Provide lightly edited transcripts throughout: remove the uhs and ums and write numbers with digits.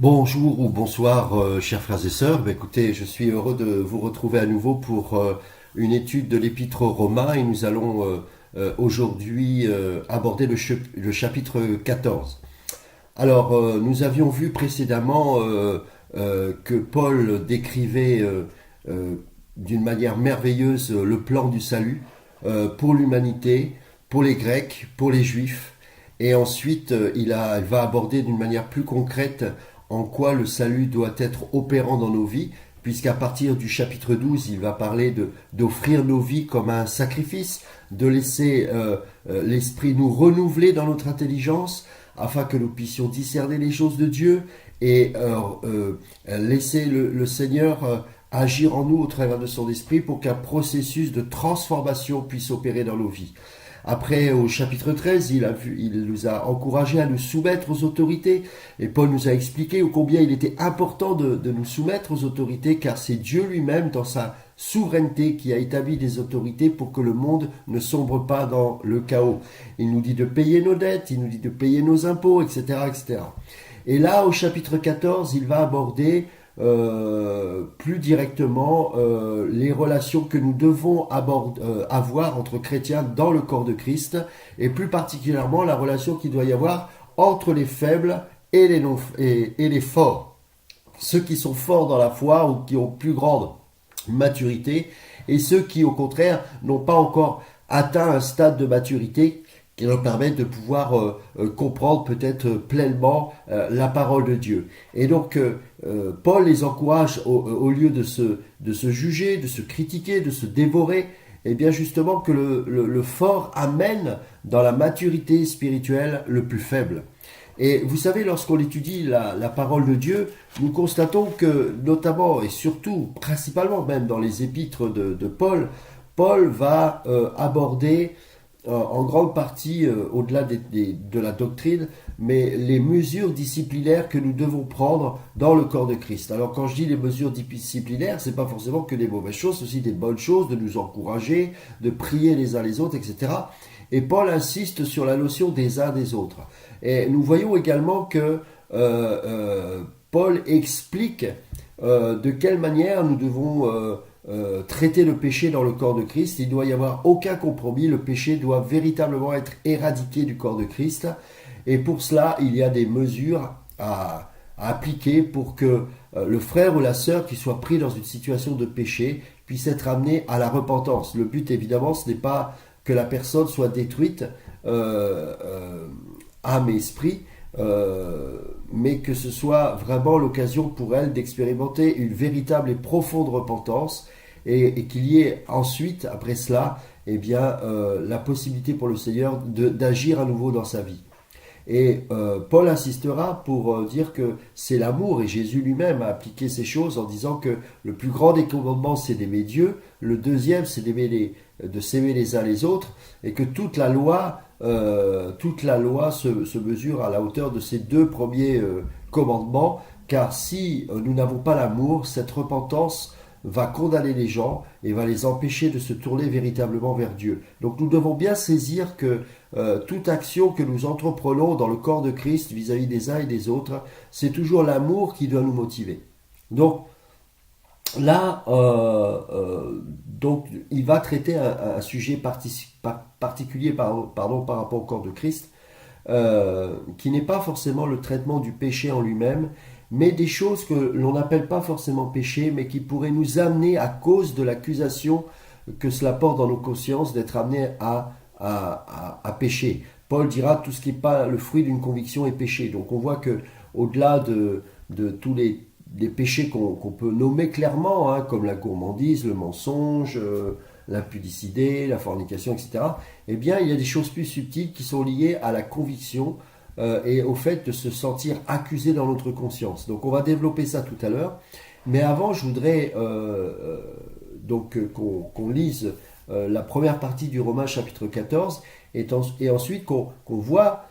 Bonjour ou bonsoir, chers frères et sœurs. Écoutez, je suis heureux de vous retrouver à nouveau pour une étude de l'Épître aux Romains et nous allons aujourd'hui aborder le chapitre 14. Alors, nous avions vu précédemment que Paul décrivait euh, d'une manière merveilleuse le plan du salut pour l'humanité, pour les Grecs, pour les Juifs. Et ensuite, il va aborder d'une manière plus concrète en quoi le salut doit être opérant dans nos vies, puisqu'à partir du chapitre 12, il va parler d'offrir nos vies comme un sacrifice, de laisser l'Esprit nous renouveler dans notre intelligence, afin que nous puissions discerner les choses de Dieu et laisser le Seigneur agir en nous au travers de son esprit pour qu'un processus de transformation puisse opérer dans nos vies. Après, au chapitre 13, il nous a encouragé à nous soumettre aux autorités. Et Paul nous a expliqué combien il était important de nous soumettre aux autorités, car c'est Dieu lui-même, dans sa souveraineté, qui a établi des autorités pour que le monde ne sombre pas dans le chaos. Il nous dit de payer nos dettes, il nous dit de payer nos impôts, etc., etc. Et là, au chapitre 14, il va aborder plus directement les relations que nous devons avoir entre chrétiens dans le corps de Christ, et plus particulièrement la relation qu'il doit y avoir entre les faibles et les forts. Ceux qui sont forts dans la foi ou qui ont plus grande maturité, et ceux qui au contraire n'ont pas encore atteint un stade de maturité qui leur permettent de pouvoir comprendre peut-être pleinement la parole de Dieu. Et donc, Paul les encourage au lieu de se juger, de se critiquer, de se dévorer, et bien justement que le fort amène dans la maturité spirituelle le plus faible. Et vous savez, lorsqu'on étudie la parole de Dieu, nous constatons que, notamment et surtout, principalement même dans les épîtres de Paul, Paul va aborder en grande partie, au-delà de la doctrine, mais les mesures disciplinaires que nous devons prendre dans le corps de Christ. Alors quand je dis les mesures disciplinaires, c'est pas forcément que des mauvaises choses, c'est aussi des bonnes choses, de nous encourager, de prier les uns les autres, etc. Et Paul insiste sur la notion des uns des autres. Et nous voyons également que Paul explique de quelle manière nous devons traiter le péché dans le corps de Christ. Il ne doit y avoir aucun compromis. Le péché doit véritablement être éradiqué du corps de Christ. Et pour cela, il y a des mesures à appliquer pour que le frère ou la sœur qui soit pris dans une situation de péché puisse être amené à la repentance. Le but, évidemment, ce n'est pas que la personne soit détruite, âme et esprit, mais que ce soit vraiment l'occasion pour elle d'expérimenter une véritable et profonde repentance, et qu'il y ait ensuite, après cela, eh bien, la possibilité pour le Seigneur d'agir à nouveau dans sa vie. Et Paul insistera pour dire que c'est l'amour, et Jésus lui-même a appliqué ces choses en disant que le plus grand des commandements, c'est d'aimer Dieu, le deuxième, c'est de s'aimer les uns les autres, et que toute la loi se mesure à la hauteur de ces deux premiers commandements, car si nous n'avons pas l'amour, cette repentance va condamner les gens et va les empêcher de se tourner véritablement vers Dieu. Donc nous devons bien saisir que toute action que nous entreprenons dans le corps de Christ vis-à-vis des uns et des autres, c'est toujours l'amour qui doit nous motiver. Donc là, il va traiter un sujet particulier par rapport au corps de Christ, qui n'est pas forcément le traitement du péché en lui-même, mais des choses que l'on n'appelle pas forcément péché, mais qui pourraient nous amener, à cause de l'accusation que cela porte dans nos consciences, d'être amenés à pécher. Paul dira tout ce qui n'est pas le fruit d'une conviction est péché. Donc on voit que au-delà de tous les péchés qu'on peut nommer clairement, hein, comme la gourmandise, le mensonge, l'impudicité, la fornication, etc., eh bien, il y a des choses plus subtiles qui sont liées à la conviction et au fait de se sentir accusé dans notre conscience. Donc, on va développer ça tout à l'heure. Mais avant, je voudrais qu'on lise la première partie du Romains chapitre 14 et ensuite qu'on voit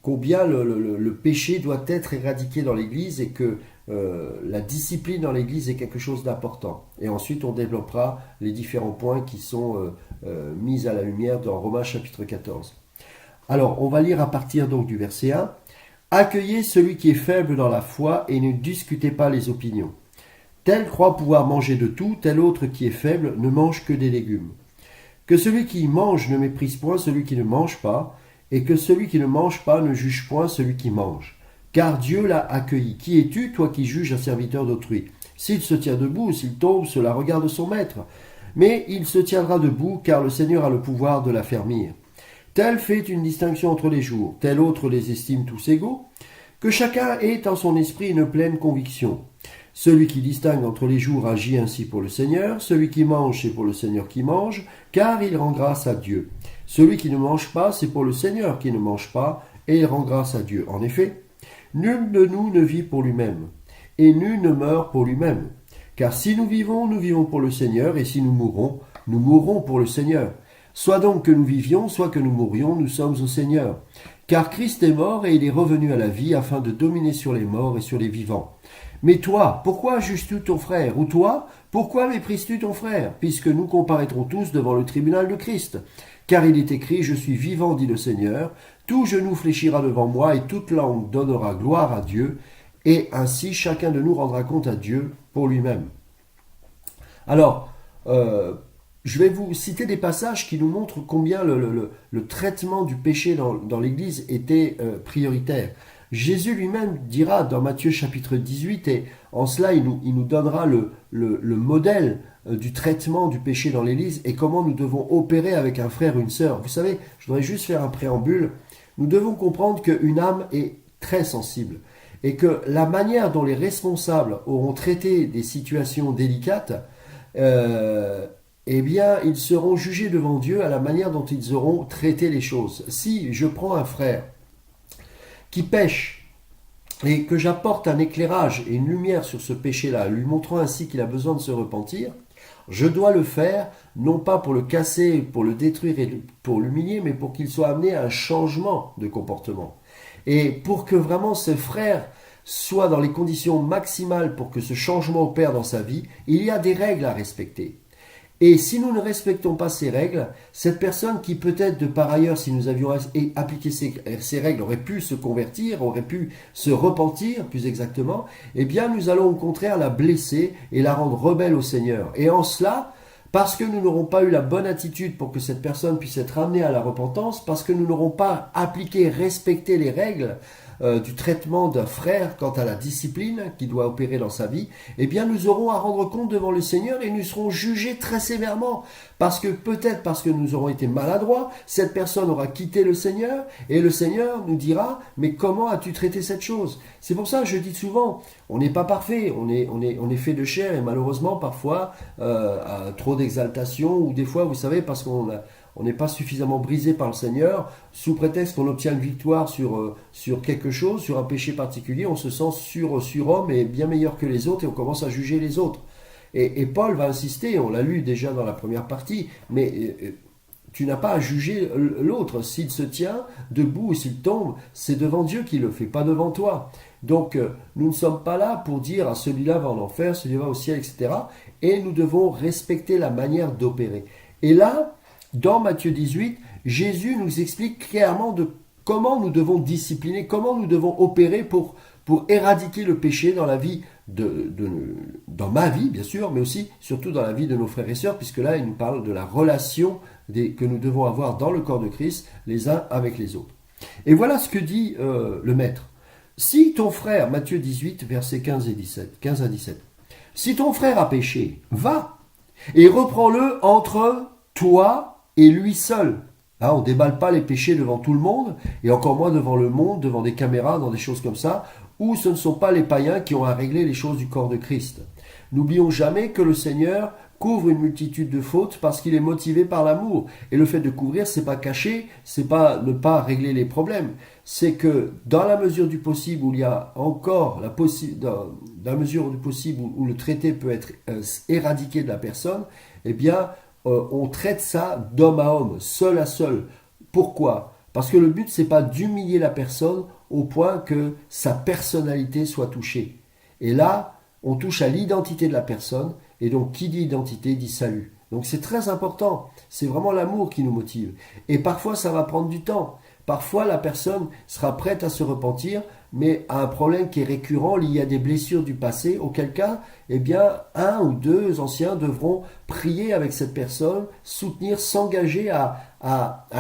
combien le péché doit être éradiqué dans l'Église et que la discipline dans l'Église est quelque chose d'important. Et ensuite, on développera les différents points qui sont mis à la lumière dans Romains chapitre 14. Alors, on va lire à partir donc du verset 1. Accueillez celui qui est faible dans la foi et ne discutez pas les opinions. Tel croit pouvoir manger de tout, tel autre qui est faible ne mange que des légumes. Que celui qui mange ne méprise point celui qui ne mange pas, et que celui qui ne mange pas ne juge point celui qui mange. Car Dieu l'a accueilli. Qui es-tu, toi qui juges un serviteur d'autrui? S'il se tient debout ou s'il tombe, cela regarde son maître. Mais il se tiendra debout, car le Seigneur a le pouvoir de l'affermir. Tel fait une distinction entre les jours, tel autre les estime tous égaux. Que chacun ait en son esprit une pleine conviction. Celui qui distingue entre les jours agit ainsi pour le Seigneur, celui qui mange, c'est pour le Seigneur qui mange, car il rend grâce à Dieu. Celui qui ne mange pas, c'est pour le Seigneur qui ne mange pas, et il rend grâce à Dieu. En effet, nul de nous ne vit pour lui-même, et nul ne meurt pour lui-même. Car si nous vivons pour le Seigneur, et si nous mourrons pour le Seigneur. Soit donc que nous vivions, soit que nous mourions, nous sommes au Seigneur. Car Christ est mort et il est revenu à la vie afin de dominer sur les morts et sur les vivants. Mais toi, pourquoi juges-tu ton frère? Ou toi, pourquoi méprises-tu ton frère? Puisque nous comparaîtrons tous devant le tribunal de Christ. Car il est écrit, je suis vivant, dit le Seigneur, tout genou fléchira devant moi et toute langue donnera gloire à Dieu, et ainsi chacun de nous rendra compte à Dieu pour lui-même. Alors, je vais vous citer des passages qui nous montrent combien le traitement du péché dans l'Église était prioritaire. Jésus lui-même dira dans Matthieu chapitre 18, et en cela il nous donnera le modèle du traitement du péché dans l'Église et comment nous devons opérer avec un frère ou une sœur. Vous savez, je voudrais juste faire un préambule. Nous devons comprendre qu'une âme est très sensible et que la manière dont les responsables auront traité des situations délicates, eh bien, ils seront jugés devant Dieu à la manière dont ils auront traité les choses. Si je prends un frère qui pêche et que j'apporte un éclairage et une lumière sur ce péché-là, lui montrant ainsi qu'il a besoin de se repentir, je dois le faire, non pas pour le casser, pour le détruire et pour l'humilier, mais pour qu'il soit amené à un changement de comportement. Et pour que vraiment ce frère soit dans les conditions maximales pour que ce changement opère dans sa vie, il y a des règles à respecter. Et si nous ne respectons pas ces règles, cette personne qui peut-être de par ailleurs, si nous avions appliqué ces règles, aurait pu se convertir, aurait pu se repentir, plus exactement, eh bien nous allons au contraire la blesser et la rendre rebelle au Seigneur. Et en cela, parce que nous n'aurons pas eu la bonne attitude pour que cette personne puisse être amenée à la repentance, parce que nous n'aurons pas appliqué, respecté les règles du traitement d'un frère quant à la discipline qui doit opérer dans sa vie, eh bien nous aurons à rendre compte devant le Seigneur et nous serons jugés très sévèrement. Parce que peut-être parce que nous aurons été maladroits, cette personne aura quitté le Seigneur et le Seigneur nous dira « Mais comment as-tu traité cette chose ?» C'est pour ça que je dis souvent, on n'est pas parfait, on est fait de chair et malheureusement parfois trop d'exaltation ou des fois, vous savez, parce qu'on n'est pas suffisamment brisé par le Seigneur, sous prétexte qu'on obtient une victoire sur quelque chose, sur un péché particulier, on se sent surhomme et bien meilleur que les autres et on commence à juger les autres. Et Paul va insister, on l'a lu déjà dans la première partie, mais tu n'as pas à juger l'autre. S'il se tient debout ou s'il tombe, c'est devant Dieu qu'il le fait, pas devant toi. Donc nous ne sommes pas là pour dire à celui-là va en enfer, celui-là va au ciel, etc. Et nous devons respecter la manière d'opérer. Et là, dans Matthieu 18, Jésus nous explique clairement de comment nous devons discipliner, comment nous devons opérer pour éradiquer le péché dans la vie, dans ma vie bien sûr, mais aussi surtout dans la vie de nos frères et sœurs, puisque là il nous parle de la relation que nous devons avoir dans le corps de Christ, les uns avec les autres. Et voilà ce que dit le Maître. Si ton frère, Matthieu 18, versets 15 à 17, si ton frère a péché, va et reprends-le entre toi et lui seul. Hein, on ne déballe pas les péchés devant tout le monde, et encore moins devant le monde, devant des caméras, dans des choses comme ça, où ce ne sont pas les païens qui ont à régler les choses du corps de Christ. N'oublions jamais que le Seigneur couvre une multitude de fautes parce qu'il est motivé par l'amour. Et le fait de couvrir, c'est pas cacher, c'est pas ne pas régler les problèmes. C'est que dans la mesure du possible où il y a encore dans la mesure du possible où le traité peut être éradiqué de la personne, eh bien on traite ça d'homme à homme, seul à seul. Pourquoi ? Parce que le but, c'est pas d'humilier la personne au point que sa personnalité soit touchée. Et là, on touche à l'identité de la personne, et donc qui dit identité dit salut. Donc c'est très important. C'est vraiment l'amour qui nous motive. Et parfois, ça va prendre du temps. Parfois, la personne sera prête à se repentir, mais a un problème qui est récurrent, lié à des blessures du passé, auquel cas, eh bien, un ou deux anciens devront prier avec cette personne, soutenir, s'engager à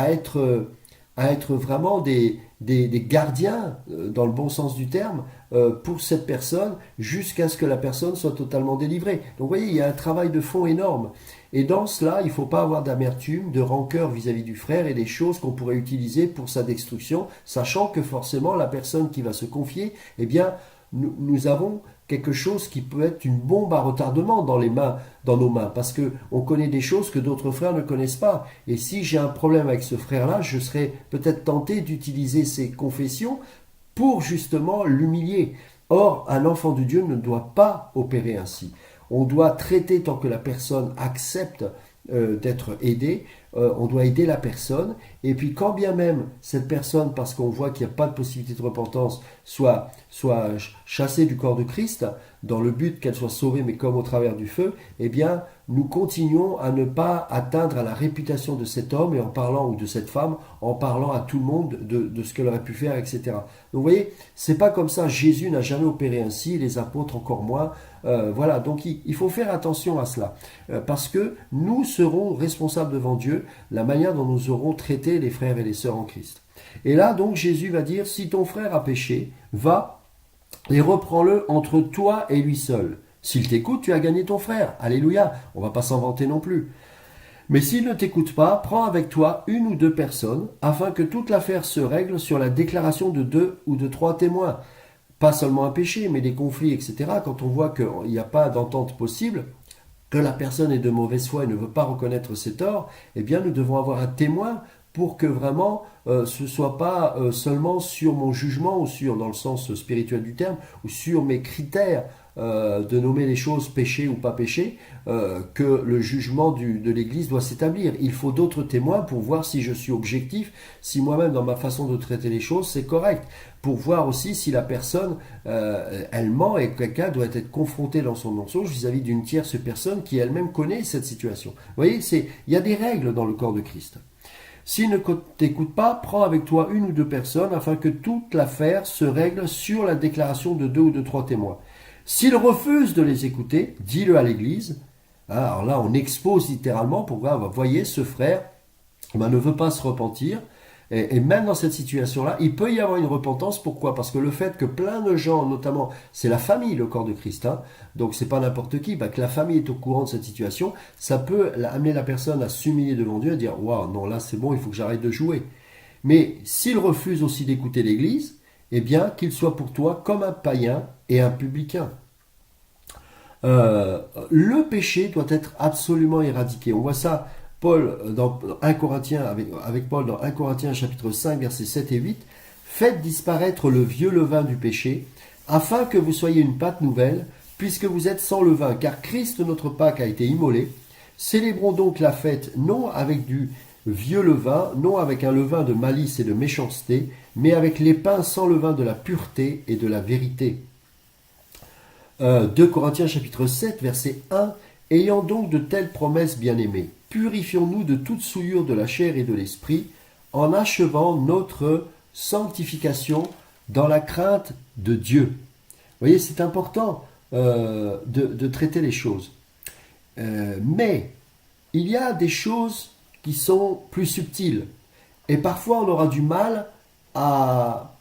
être vraiment des gardiens, dans le bon sens du terme, pour cette personne, jusqu'à ce que la personne soit totalement délivrée. Donc vous voyez, il y a un travail de fond énorme. Et dans cela, il ne faut pas avoir d'amertume, de rancœur vis-à-vis du frère et des choses qu'on pourrait utiliser pour sa destruction, sachant que forcément la personne qui va se confier, eh bien, nous avons quelque chose qui peut être une bombe à retardement dans nos mains, parce que on connaît des choses que d'autres frères ne connaissent pas. Et si j'ai un problème avec ce frère-là, je serais peut-être tenté d'utiliser ses confessions pour justement l'humilier. Or, un enfant de Dieu ne doit pas opérer ainsi. On doit traiter tant que la personne accepte d'être aidée, on doit aider la personne, et puis quand bien même cette personne, parce qu'on voit qu'il n'y a pas de possibilité de repentance, soit chassée du corps de Christ, dans le but qu'elle soit sauvée, mais comme au travers du feu, eh bien, nous continuons à ne pas atteindre à la réputation de cet homme, et en parlant, ou de cette femme, en parlant à tout le monde de ce qu'elle aurait pu faire, etc. Donc vous voyez, c'est pas comme ça, Jésus n'a jamais opéré ainsi, les apôtres encore moins, voilà, donc il faut faire attention à cela, parce que nous serons responsables devant Dieu, la manière dont nous aurons traité les frères et les sœurs en Christ. Et là, donc, Jésus va dire, si ton frère a péché, va et reprends-le entre toi et lui seul. S'il t'écoute, tu as gagné ton frère. Alléluia. On ne va pas s'en vanter non plus. Mais s'il ne t'écoute pas, prends avec toi une ou deux personnes, afin que toute l'affaire se règle sur la déclaration de 2 ou de 3 témoins. Pas seulement un péché, mais des conflits, etc. Quand on voit qu'il n'y a pas d'entente possible, que la personne est de mauvaise foi et ne veut pas reconnaître ses torts, eh bien nous devons avoir un témoin pour que vraiment ce ne soit pas seulement sur mon jugement, ou sur, dans le sens spirituel du terme, ou sur mes critères de nommer les choses péché ou pas péché, que le jugement de l'Église doit s'établir. Il faut d'autres témoins pour voir si je suis objectif, si moi-même dans ma façon de traiter les choses c'est correct, pour voir aussi si la personne elle ment, et quelqu'un doit être confronté dans son mensonge vis-à-vis d'une tierce personne qui elle-même connaît cette situation. Vous voyez, il y a des règles dans le corps de Christ. S'il ne t'écoute pas, prends avec toi une ou deux personnes afin que toute l'affaire se règle sur la déclaration de 2 ou de 3 témoins. S'il refuse de les écouter, dis-le à l'Église. Alors là, on expose littéralement pourquoi, vous voyez, ce frère ne veut pas se repentir. Et même dans cette situation-là, il peut y avoir une repentance. Pourquoi? Parce que le fait que plein de gens, notamment, c'est la famille, le corps de Christ, hein, donc c'est pas n'importe qui, que la famille est au courant de cette situation, ça peut amener la personne à s'humilier devant Dieu, à dire waouh, non, là c'est bon, il faut que j'arrête de jouer. Mais s'il refuse aussi d'écouter l'Église, eh bien qu'il soit pour toi comme un païen et un publicain. Le péché doit être absolument éradiqué. On voit ça. Paul dans 1 Corinthiens, avec Paul dans 1 Corinthiens chapitre 5 versets 7 et 8, faites disparaître le vieux levain du péché, afin que vous soyez une pâte nouvelle, puisque vous êtes sans levain, car Christ notre Pâque a été immolé. Célébrons donc la fête non avec du vieux levain, non avec un levain de malice et de méchanceté, mais avec les pains sans levain de la pureté et de la vérité. 2 Corinthiens chapitre 7 verset 1, ayant donc de telles promesses bien-aimées, purifions-nous de toute souillure de la chair et de l'esprit, en achevant notre sanctification dans la crainte de Dieu. Vous voyez, c'est important de traiter les choses. Mais il y a des choses qui sont plus subtiles. Et parfois, on aura du mal à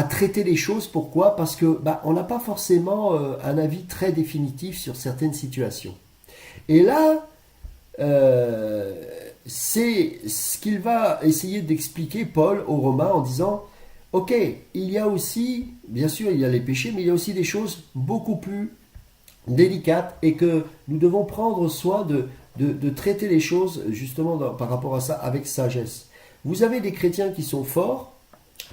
traiter les choses. Pourquoi? Parce que on n'a pas forcément un avis très définitif sur certaines situations. Et là, c'est ce qu'il va essayer d'expliquer Paul aux Romains en disant ok, il y a aussi, bien sûr il y a les péchés, mais il y a aussi des choses beaucoup plus délicates, et que nous devons prendre soin de traiter les choses justement par rapport à ça avec sagesse. Vous avez des chrétiens qui sont forts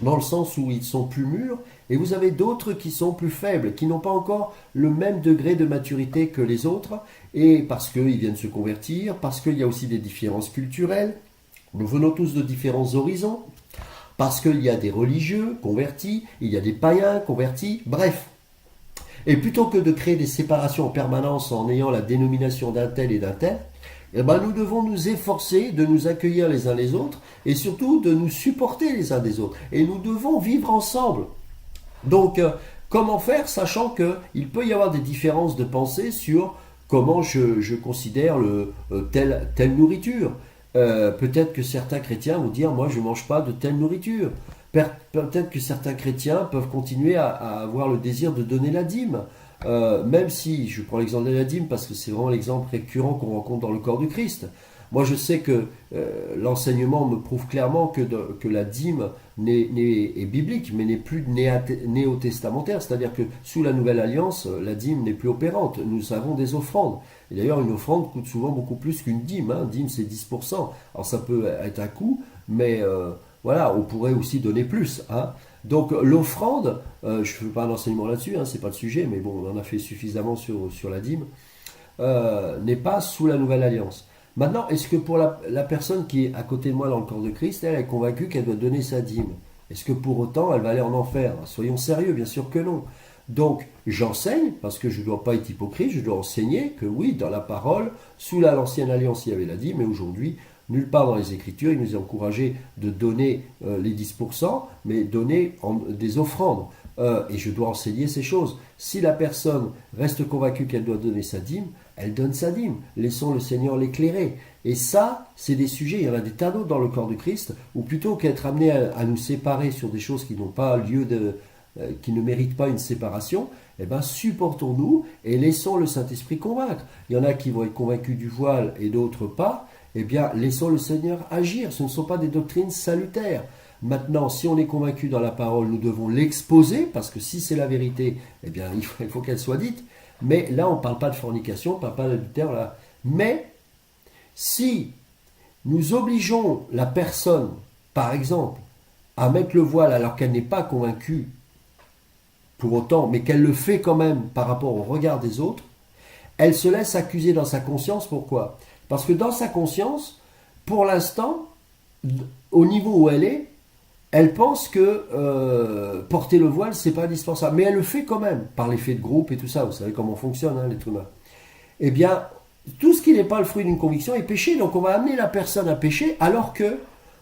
dans le sens où ils sont plus mûrs, et vous avez d'autres qui sont plus faibles, qui n'ont pas encore le même degré de maturité que les autres, et parce qu'ils viennent se convertir, parce qu'il y a aussi des différences culturelles, nous venons tous de différents horizons, parce qu'il y a des religieux convertis, il y a des païens convertis, bref. Et plutôt que de créer des séparations en permanence en ayant la dénomination d'un tel et d'un tel, eh ben, nous devons nous efforcer de nous accueillir les uns les autres et surtout de nous supporter les uns des autres. Et nous devons vivre ensemble. Donc, comment faire, sachant qu'il peut y avoir des différences de pensée sur comment je considère telle nourriture. Peut-être que certains chrétiens vont dire, moi je ne mange pas de telle nourriture. Peut-être que certains chrétiens peuvent continuer à avoir le désir de donner la dîme. Même si, je prends l'exemple de la dîme parce que c'est vraiment l'exemple récurrent qu'on rencontre dans le corps du Christ. Moi je sais que l'enseignement me prouve clairement que la dîme est biblique, mais n'est plus néo-testamentaire. C'est-à-dire que sous la Nouvelle Alliance, la dîme n'est plus opérante. Nous avons des offrandes. Et d'ailleurs, une offrande coûte souvent beaucoup plus qu'une dîme. Hein. Dîme, c'est 10%. Alors ça peut être un coût, mais voilà, on pourrait aussi donner plus. Hein. Donc l'offrande, je ne fais pas un enseignement là-dessus, hein, c'est pas le sujet, mais bon, on en a fait suffisamment sur la dîme, n'est pas sous la Nouvelle Alliance. Maintenant, est-ce que pour la personne qui est à côté de moi dans le corps de Christ, elle est convaincue qu'elle doit donner sa dîme? Est-ce que pour autant elle va aller en enfer? Soyons sérieux, bien sûr que non. Donc j'enseigne, parce que je ne dois pas être hypocrite, je dois enseigner que oui, dans la parole, sous l'ancienne alliance il y avait la dîme, mais aujourd'hui, nulle part dans les Écritures, il nous est encouragé de donner les 10%, mais donner des offrandes. Et je dois enseigner ces choses. Si la personne reste convaincue qu'elle doit donner sa dîme, elle donne sa dîme. Laissons le Seigneur l'éclairer. Et ça, c'est des sujets, il y en a des tas d'autres dans le corps du Christ, où plutôt qu'être amené à nous séparer sur des choses qui n'ont pas lieu qui ne méritent pas une séparation, eh ben, supportons-nous et laissons le Saint-Esprit convaincre. Il y en a qui vont être convaincus du voile et d'autres pas. Eh bien, laissons le Seigneur agir. Ce ne sont pas des doctrines salutaires. Maintenant, si on est convaincu dans la parole, nous devons l'exposer, parce que si c'est la vérité, eh bien, il faut qu'elle soit dite. Mais là, on ne parle pas de fornication, on ne parle pas d'adultère. Là. Mais, si nous obligeons la personne, par exemple, à mettre le voile alors qu'elle n'est pas convaincue pour autant, mais qu'elle le fait quand même par rapport au regard des autres, elle se laisse accuser dans sa conscience. Pourquoi? Parce que dans sa conscience, pour l'instant, au niveau où elle pense que porter le voile, c'est pas indispensable. Mais elle le fait quand même, par l'effet de groupe et tout ça. Vous savez comment on fonctionne, hein, l'être humain. Eh bien, tout ce qui n'est pas le fruit d'une conviction est péché. Donc on va amener la personne à pécher, alors que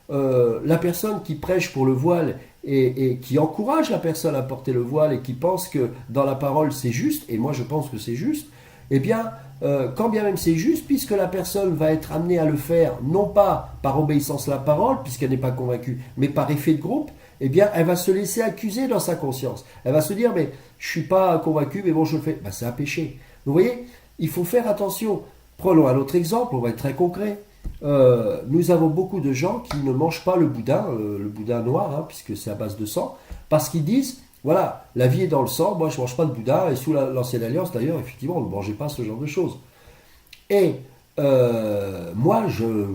la personne qui prêche pour le voile et qui encourage la personne à porter le voile et qui pense que dans la parole c'est juste, et moi je pense que c'est juste, eh bien, quand bien même c'est juste, puisque la personne va être amenée à le faire, non pas par obéissance à la parole, puisqu'elle n'est pas convaincue, mais par effet de groupe, eh bien, elle va se laisser accuser dans sa conscience. Elle va se dire, mais je ne suis pas convaincu, mais bon, je le fais. Ben, c'est un péché. Vous voyez, il faut faire attention. Prenons un autre exemple, on va être très concret. Nous avons beaucoup de gens qui ne mangent pas le boudin noir, hein, puisque c'est à base de sang, parce qu'ils disent, voilà, la vie est dans le sang, moi je ne mange pas de boudin, et sous l'ancienne alliance d'ailleurs, effectivement, on ne mangeait pas ce genre de choses. Et moi,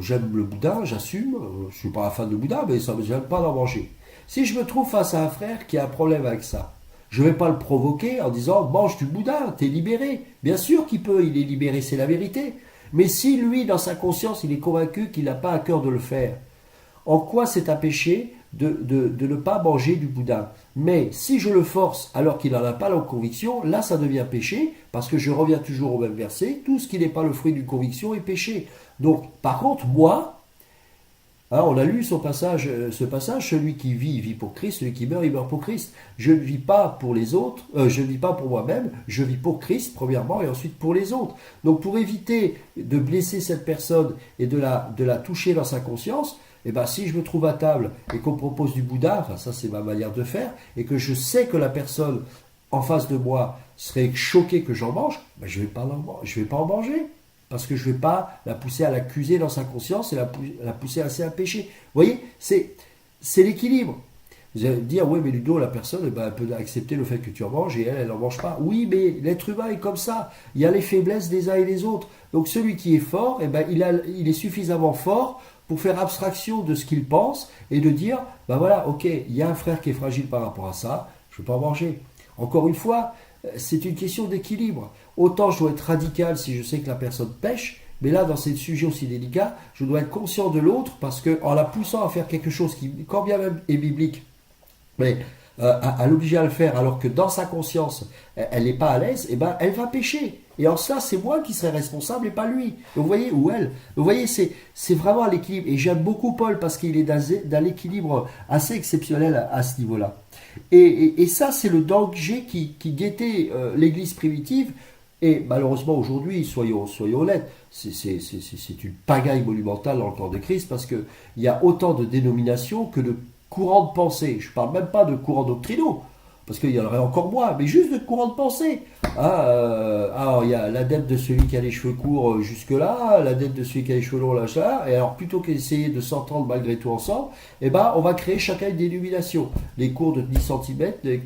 j'aime le boudin, j'assume, je ne suis pas un fan de boudin, mais ça ne me gêne pas d'en manger. Si je me trouve face à un frère qui a un problème avec ça, je ne vais pas le provoquer en disant, mange du boudin, t'es libéré. Bien sûr qu'il peut, il est libéré, c'est la vérité. Mais si lui, dans sa conscience, il est convaincu qu'il n'a pas à cœur de le faire, en quoi c'est un péché de ne pas manger du boudin? Mais si je le force alors qu'il n'en a pas la conviction, là ça devient péché, parce que je reviens toujours au même verset, tout ce qui n'est pas le fruit d'une conviction est péché. Donc, par contre, moi, hein, on a lu ce passage, celui qui vit, il vit pour Christ, celui qui meurt, il meurt pour Christ. Je ne vis pas pour les autres, je ne vis pas pour moi-même, je vis pour Christ, premièrement, et ensuite pour les autres. Donc pour éviter de blesser cette personne et de la toucher dans sa conscience, eh ben, si je me trouve à table et qu'on me propose du boudin, enfin ça c'est ma manière de faire, et que je sais que la personne en face de moi serait choquée que j'en mange, ben je ne vais pas en manger. Parce que je ne vais pas la pousser à l'accuser dans sa conscience et la pousser à un péché. Vous voyez, c'est l'équilibre. Vous allez me dire, oui, mais Ludo, la personne, eh ben, elle peut accepter le fait que tu en manges et elle n'en mange pas. Oui, mais l'être humain est comme ça. Il y a les faiblesses des uns et des autres. Donc celui qui est fort, eh ben, il est suffisamment fort pour faire abstraction de ce qu'il pense et de dire, ben voilà, ok, il y a un frère qui est fragile par rapport à ça, je ne vais pas en manger. Encore une fois, c'est une question d'équilibre. Autant je dois être radical si je sais que la personne pêche, mais là, dans ces sujets aussi délicats, je dois être conscient de l'autre parce qu'en la poussant à faire quelque chose qui, quand bien même, est biblique, mais à l'obliger à le faire, alors que dans sa conscience, elle n'est pas à l'aise, et ben elle va pécher. Et en cela, c'est moi qui serai responsable et pas lui. Vous voyez, ou elle. Vous voyez, c'est vraiment à l'équilibre. Et j'aime beaucoup Paul parce qu'il est dans l'équilibre assez exceptionnel à ce niveau-là. Et ça, c'est le danger qui guettait l'Église primitive. Et malheureusement, aujourd'hui, soyons honnêtes, c'est une pagaille monumentale dans le corps de Christ parce qu'il y a autant de dénominations que de courants de pensée. Je ne parle même pas de courants doctrinaux, parce qu'il y en aurait encore moins, mais juste de courants de pensée. Alors, il y a l'adepte de celui qui a les cheveux courts jusque-là, l'adepte de celui qui a les cheveux longs là, et alors plutôt qu'essayer de s'entendre malgré tout ensemble, eh ben, on va créer chacun une dénomination. Les cours de 10 centimètres, les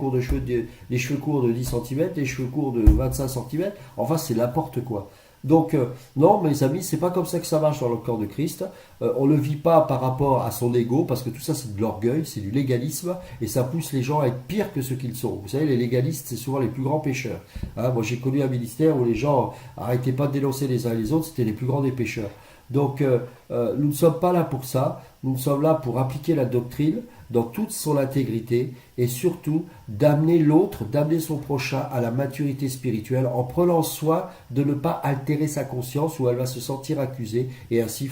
cheveux courts de 10 centimètres, les cheveux courts de 25 centimètres, enfin c'est n'importe quoi. Donc, non, mes amis, c'est pas comme ça que ça marche dans le corps de Christ. On ne le vit pas par rapport à son ego, parce que tout ça, c'est de l'orgueil, c'est du légalisme, et ça pousse les gens à être pires que ce qu'ils sont. Vous savez, les légalistes, c'est souvent les plus grands pécheurs. Moi, j'ai connu un ministère où les gens arrêtaient pas de dénoncer les uns les autres, c'était les plus grands des pécheurs. Donc, nous ne sommes pas là pour ça. Nous sommes là pour appliquer la doctrine dans toute son intégrité et surtout d'amener l'autre, d'amener son prochain à la maturité spirituelle en prenant soin de ne pas altérer sa conscience où elle va se sentir accusée et ainsi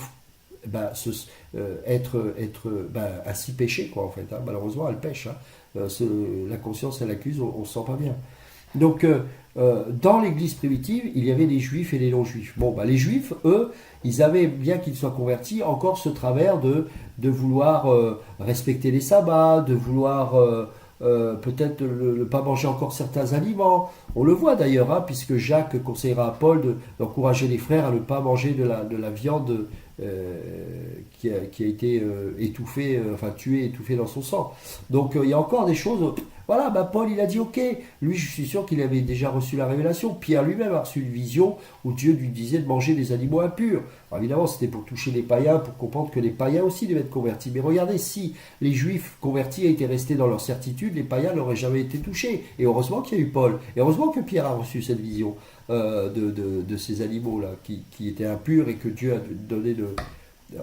ainsi pécher quoi en fait. Malheureusement, elle pêche. La conscience, elle accuse, on ne se sent pas bien. Donc, dans l'église primitive, il y avait des juifs et des non-juifs. Bon, les juifs, eux, ils avaient, bien qu'ils soient convertis, encore ce travers de vouloir respecter les sabbats, de vouloir peut-être ne pas manger encore certains aliments. On le voit d'ailleurs, puisque Jacques conseillera à Paul d'encourager les frères à ne pas manger de la viande qui a été tuée, étouffée dans son sang. Donc il y a encore des choses. Voilà, Paul il a dit ok. Lui, je suis sûr qu'il avait déjà reçu la révélation. Pierre lui-même a reçu une vision où Dieu lui disait de manger des animaux impurs. Alors, évidemment, c'était pour toucher les païens, pour comprendre que les païens aussi devaient être convertis. Mais regardez, si les juifs convertis étaient restés dans leur certitude, les païens n'auraient jamais été touchés. Et heureusement qu'il y a eu Paul. Et heureusement que Pierre a reçu cette vision de ces animaux-là qui étaient impurs et que Dieu a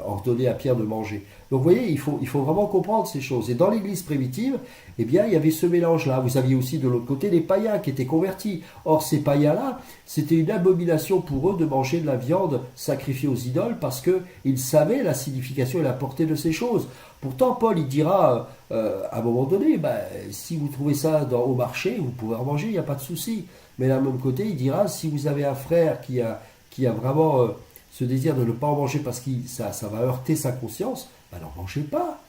ordonné à Pierre de manger. Donc vous voyez, il faut vraiment comprendre ces choses. Et dans l'église primitive, eh bien, il y avait ce mélange-là. Vous aviez aussi de l'autre côté les païens qui étaient convertis. Or, ces païens-là, c'était une abomination pour eux de manger de la viande sacrifiée aux idoles parce qu'ils savaient la signification et la portée de ces choses. Pourtant, Paul, il dira à un moment donné, si vous trouvez ça au marché, vous pouvez en manger, il n'y a pas de souci. Mais d'un même côté, il dira, si vous avez un frère qui a vraiment ce désir de ne pas en manger parce que ça va heurter sa conscience, n'en mangez pas.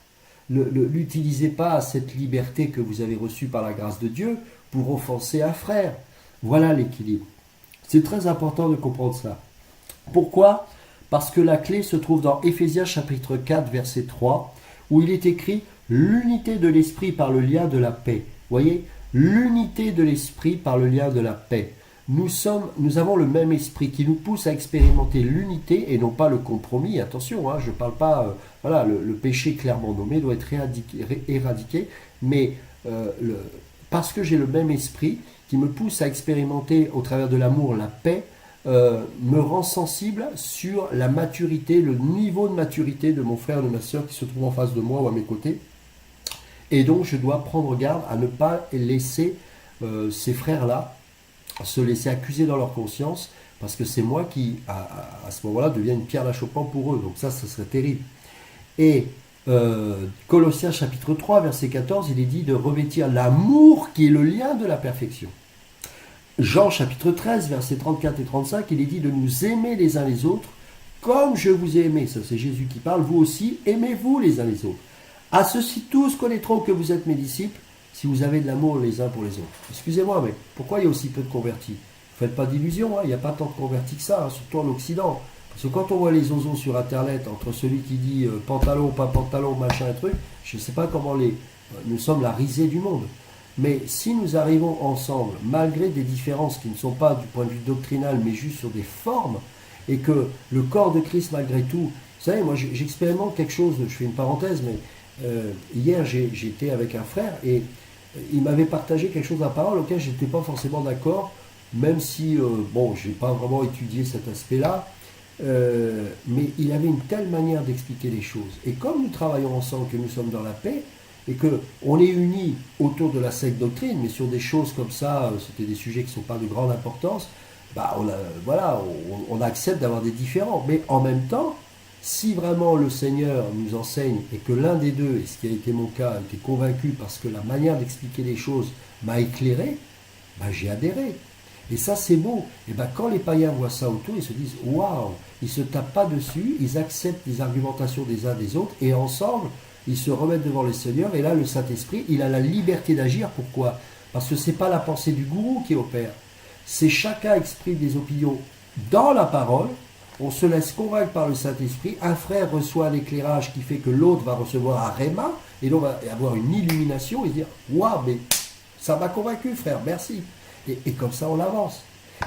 N'utilisez pas cette liberté que vous avez reçue par la grâce de Dieu pour offenser un frère. Voilà l'équilibre. C'est très important de comprendre ça. Pourquoi ? Parce que la clé se trouve dans Éphésiens chapitre 4, verset 3, où il est écrit « l'unité de l'esprit par le lien de la paix ». Vous voyez ? L'unité de l'esprit par le lien de la paix. Nous avons le même esprit qui nous pousse à expérimenter l'unité et non pas le compromis. Attention, je ne parle pas... le péché clairement nommé doit être éradiqué, mais parce que j'ai le même esprit qui me pousse à expérimenter au travers de l'amour la paix, me rend sensible sur la maturité, le niveau de maturité de mon frère ou de ma soeur qui se trouve en face de moi ou à mes côtés. Et donc je dois prendre garde à ne pas laisser ces frères-là se laisser accuser dans leur conscience, parce que c'est moi qui, à ce moment-là, deviens une pierre d'achoppement pour eux. Donc ça serait terrible. Et Colossiens chapitre 3, verset 14, il est dit de revêtir l'amour qui est le lien de la perfection. Jean chapitre 13, verset 34 et 35, il est dit de nous aimer les uns les autres comme je vous ai aimé. Ça c'est Jésus qui parle. Vous aussi, aimez-vous les uns les autres. À ceci tous connaîtront que vous êtes mes disciples, si vous avez de l'amour les uns pour les autres. Excusez-moi, mais pourquoi il y a aussi peu de convertis ? Ne faites pas d'illusions, il n'y a pas tant de convertis que ça, surtout en Occident. Parce que quand on voit les ozos sur Internet, entre celui qui dit pantalon, pas pantalon, machin, truc, je ne sais pas comment nous sommes la risée du monde. Mais si nous arrivons ensemble, malgré des différences qui ne sont pas du point de vue doctrinal, mais juste sur des formes, et que le corps de Christ, malgré tout, vous savez, moi j'expérimente quelque chose, je fais une parenthèse, mais hier j'étais avec un frère, et il m'avait partagé quelque chose de la parole auquel je n'étais pas forcément d'accord, même si, je n'ai pas vraiment étudié cet aspect-là, mais il avait une telle manière d'expliquer les choses. Et comme nous travaillons ensemble, que nous sommes dans la paix, et qu'on est unis autour de la sainte doctrine, mais sur des choses comme ça, c'était des sujets qui ne sont pas de grande importance, bah voilà, on accepte d'avoir des différends. Mais en même temps, si vraiment le Seigneur nous enseigne et que l'un des deux, et ce qui a été mon cas, a été convaincu parce que la manière d'expliquer les choses m'a éclairé, bah j'ai adhéré. Et ça, c'est beau. Et ben, quand les païens voient ça autour, ils se disent waouh, ils ne se tapent pas dessus, ils acceptent les argumentations des uns des autres, et ensemble, ils se remettent devant le Seigneur. Et là, le Saint-Esprit, il a la liberté d'agir. Pourquoi? Parce que ce n'est pas la pensée du gourou qui opère. C'est chacun exprime des opinions dans la parole. On se laisse convaincre par le Saint-Esprit. Un frère reçoit un éclairage qui fait que l'autre va recevoir un réma, et l'on va avoir une illumination et dire waouh, mais ça m'a convaincu, frère, merci. Et comme ça, on avance.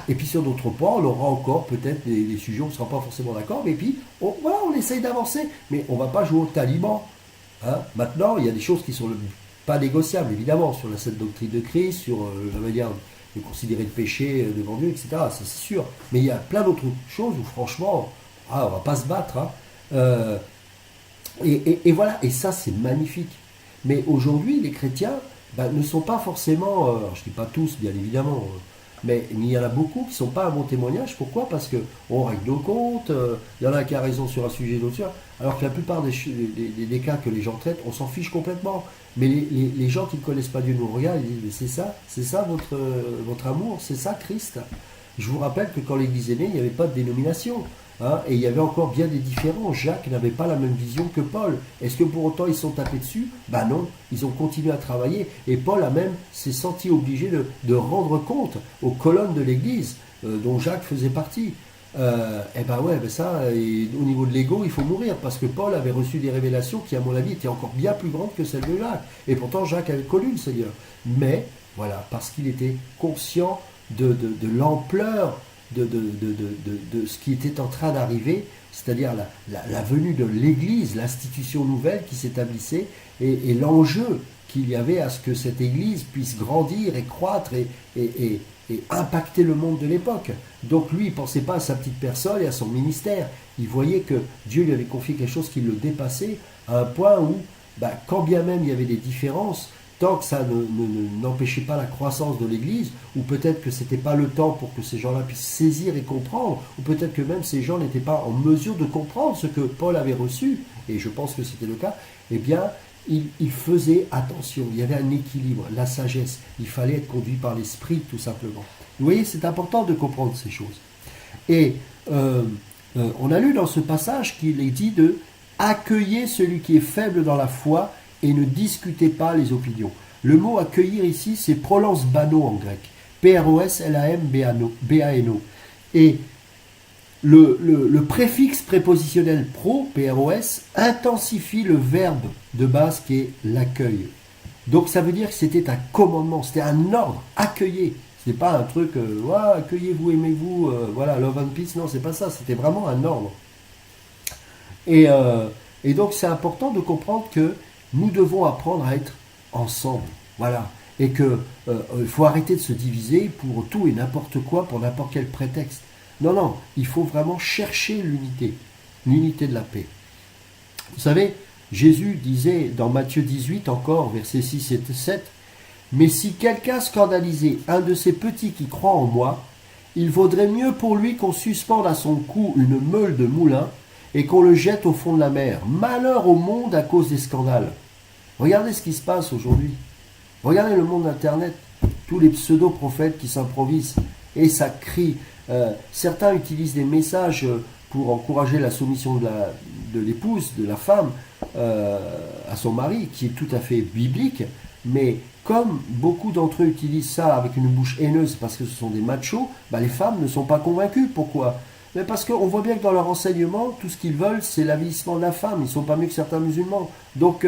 Et puis sur d'autres points, on aura encore peut-être des sujets où on ne sera pas forcément d'accord, mais puis voilà, on essaye d'avancer. Mais on ne va pas jouer au taliban. Hein. Maintenant, il y a des choses qui sont pas négociables, évidemment, sur la sainte doctrine de Christ, sur la manière de considérer le péché devant Dieu, etc. Ça, c'est sûr. Mais il y a plein d'autres choses où, franchement, on ne va pas se battre. Hein. Et voilà, et ça, c'est magnifique. Mais aujourd'hui, les chrétiens ne sont pas forcément, je ne dis pas tous, bien évidemment, mais il y en a beaucoup qui ne sont pas à bon témoignage. Pourquoi? Parce qu'on règle nos comptes, il y en a qui a raison sur un sujet, d'autres sur, alors que la plupart des cas que les gens traitent, on s'en fiche complètement. Mais les gens qui ne connaissent pas Dieu nous regardent et disent, mais c'est ça votre amour, c'est ça Christ. Je vous rappelle que quand l'Église est née, il n'y avait pas de dénomination. Hein, et il y avait encore bien des différents. Jacques n'avait pas la même vision que Paul. Est-ce que pour autant ils sont tapés dessus? Ben non, ils ont continué à travailler. Et Paul s'est senti obligé de rendre compte aux colonnes de l'Église dont Jacques faisait partie. Et ben ouais, ça, au niveau de l'ego, il faut mourir parce que Paul avait reçu des révélations qui, à mon avis, étaient encore bien plus grandes que celles de Jacques. Et pourtant, Jacques avait connu le Seigneur. Mais voilà, parce qu'il était conscient de l'ampleur de ce qui était en train d'arriver, c'est-à-dire la venue de l'Église, l'institution nouvelle qui s'établissait, et l'enjeu qu'il y avait à ce que cette Église puisse grandir et croître et impacter le monde de l'époque. Donc lui, il ne pensait pas à sa petite personne et à son ministère. Il voyait que Dieu lui avait confié quelque chose qui le dépassait à un point où, quand bien même il y avait des différences, tant que ça n'empêchait pas la croissance de l'Église, ou peut-être que ce n'était pas le temps pour que ces gens-là puissent saisir et comprendre, ou peut-être que même ces gens n'étaient pas en mesure de comprendre ce que Paul avait reçu, et je pense que c'était le cas, eh bien, il faisait attention, il y avait un équilibre, la sagesse, il fallait être conduit par l'esprit tout simplement. Vous voyez, c'est important de comprendre ces choses. Et on a lu dans ce passage qu'il est dit de accueillir celui qui est faible dans la foi et ne discutez pas les opinions. Le mot accueillir ici, c'est prolans bano en grec. P-R-O-S-L-A-M-B-A-N-O. Et le préfixe prépositionnel pro, P-R-O-S, intensifie le verbe de base qui est l'accueil. Donc ça veut dire que c'était un commandement, c'était un ordre, accueillez. Ce n'est pas un truc, accueillez-vous, aimez-vous, voilà, love and peace, non, c'est pas ça, c'était vraiment un ordre. Et donc c'est important de comprendre que nous devons apprendre à être ensemble, voilà, et que il faut arrêter de se diviser pour tout et n'importe quoi, pour n'importe quel prétexte. Non, il faut vraiment chercher l'unité de la paix. Vous savez, Jésus disait dans Matthieu 18 encore, versets 6 et 7, « Mais si quelqu'un scandalisait un de ces petits qui croient en moi, il vaudrait mieux pour lui qu'on suspende à son cou une meule de moulin et qu'on le jette au fond de la mer. Malheur au monde à cause des scandales. » Regardez ce qui se passe aujourd'hui. Regardez le monde Internet. Tous les pseudo-prophètes qui s'improvisent. Et ça crie. Certains utilisent des messages pour encourager la soumission de l'épouse, de la femme, à son mari, qui est tout à fait biblique. Mais comme beaucoup d'entre eux utilisent ça avec une bouche haineuse parce que ce sont des machos, les femmes ne sont pas convaincues. Pourquoi ? Mais parce qu'on voit bien que dans leur enseignement, tout ce qu'ils veulent, c'est l'avilissement de la femme. Ils ne sont pas mieux que certains musulmans. Donc,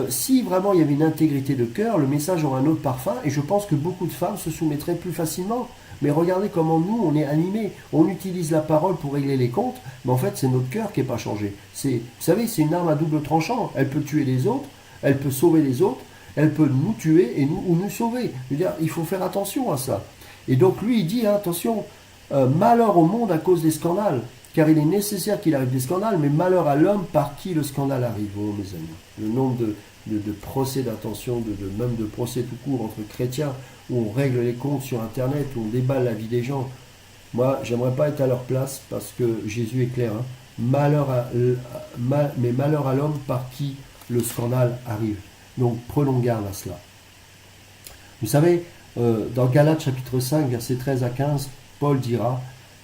si vraiment il y avait une intégrité de cœur, le message aurait un autre parfum, et je pense que beaucoup de femmes se soumettraient plus facilement. Mais regardez comment nous, on est animés. On utilise la parole pour régler les comptes, mais en fait, c'est notre cœur qui n'est pas changé. Vous savez, c'est une arme à double tranchant. Elle peut tuer les autres, elle peut sauver les autres, elle peut nous tuer ou nous sauver. Je veux dire, il faut faire attention à ça. Et donc, lui, il dit, attention, malheur au monde à cause des scandales. car il est nécessaire qu'il arrive des scandales, mais malheur à l'homme par qui le scandale arrive. Oh mes amis, le nombre de procès d'intention, même de procès tout court entre chrétiens, où on règle les comptes sur Internet, où on déballe la vie des gens. Moi, j'aimerais pas être à leur place, parce que Jésus est clair, hein. Mais malheur à l'homme par qui le scandale arrive. Donc prenons garde à cela. Vous savez, dans Galates chapitre 5, versets 13 à 15, Paul dira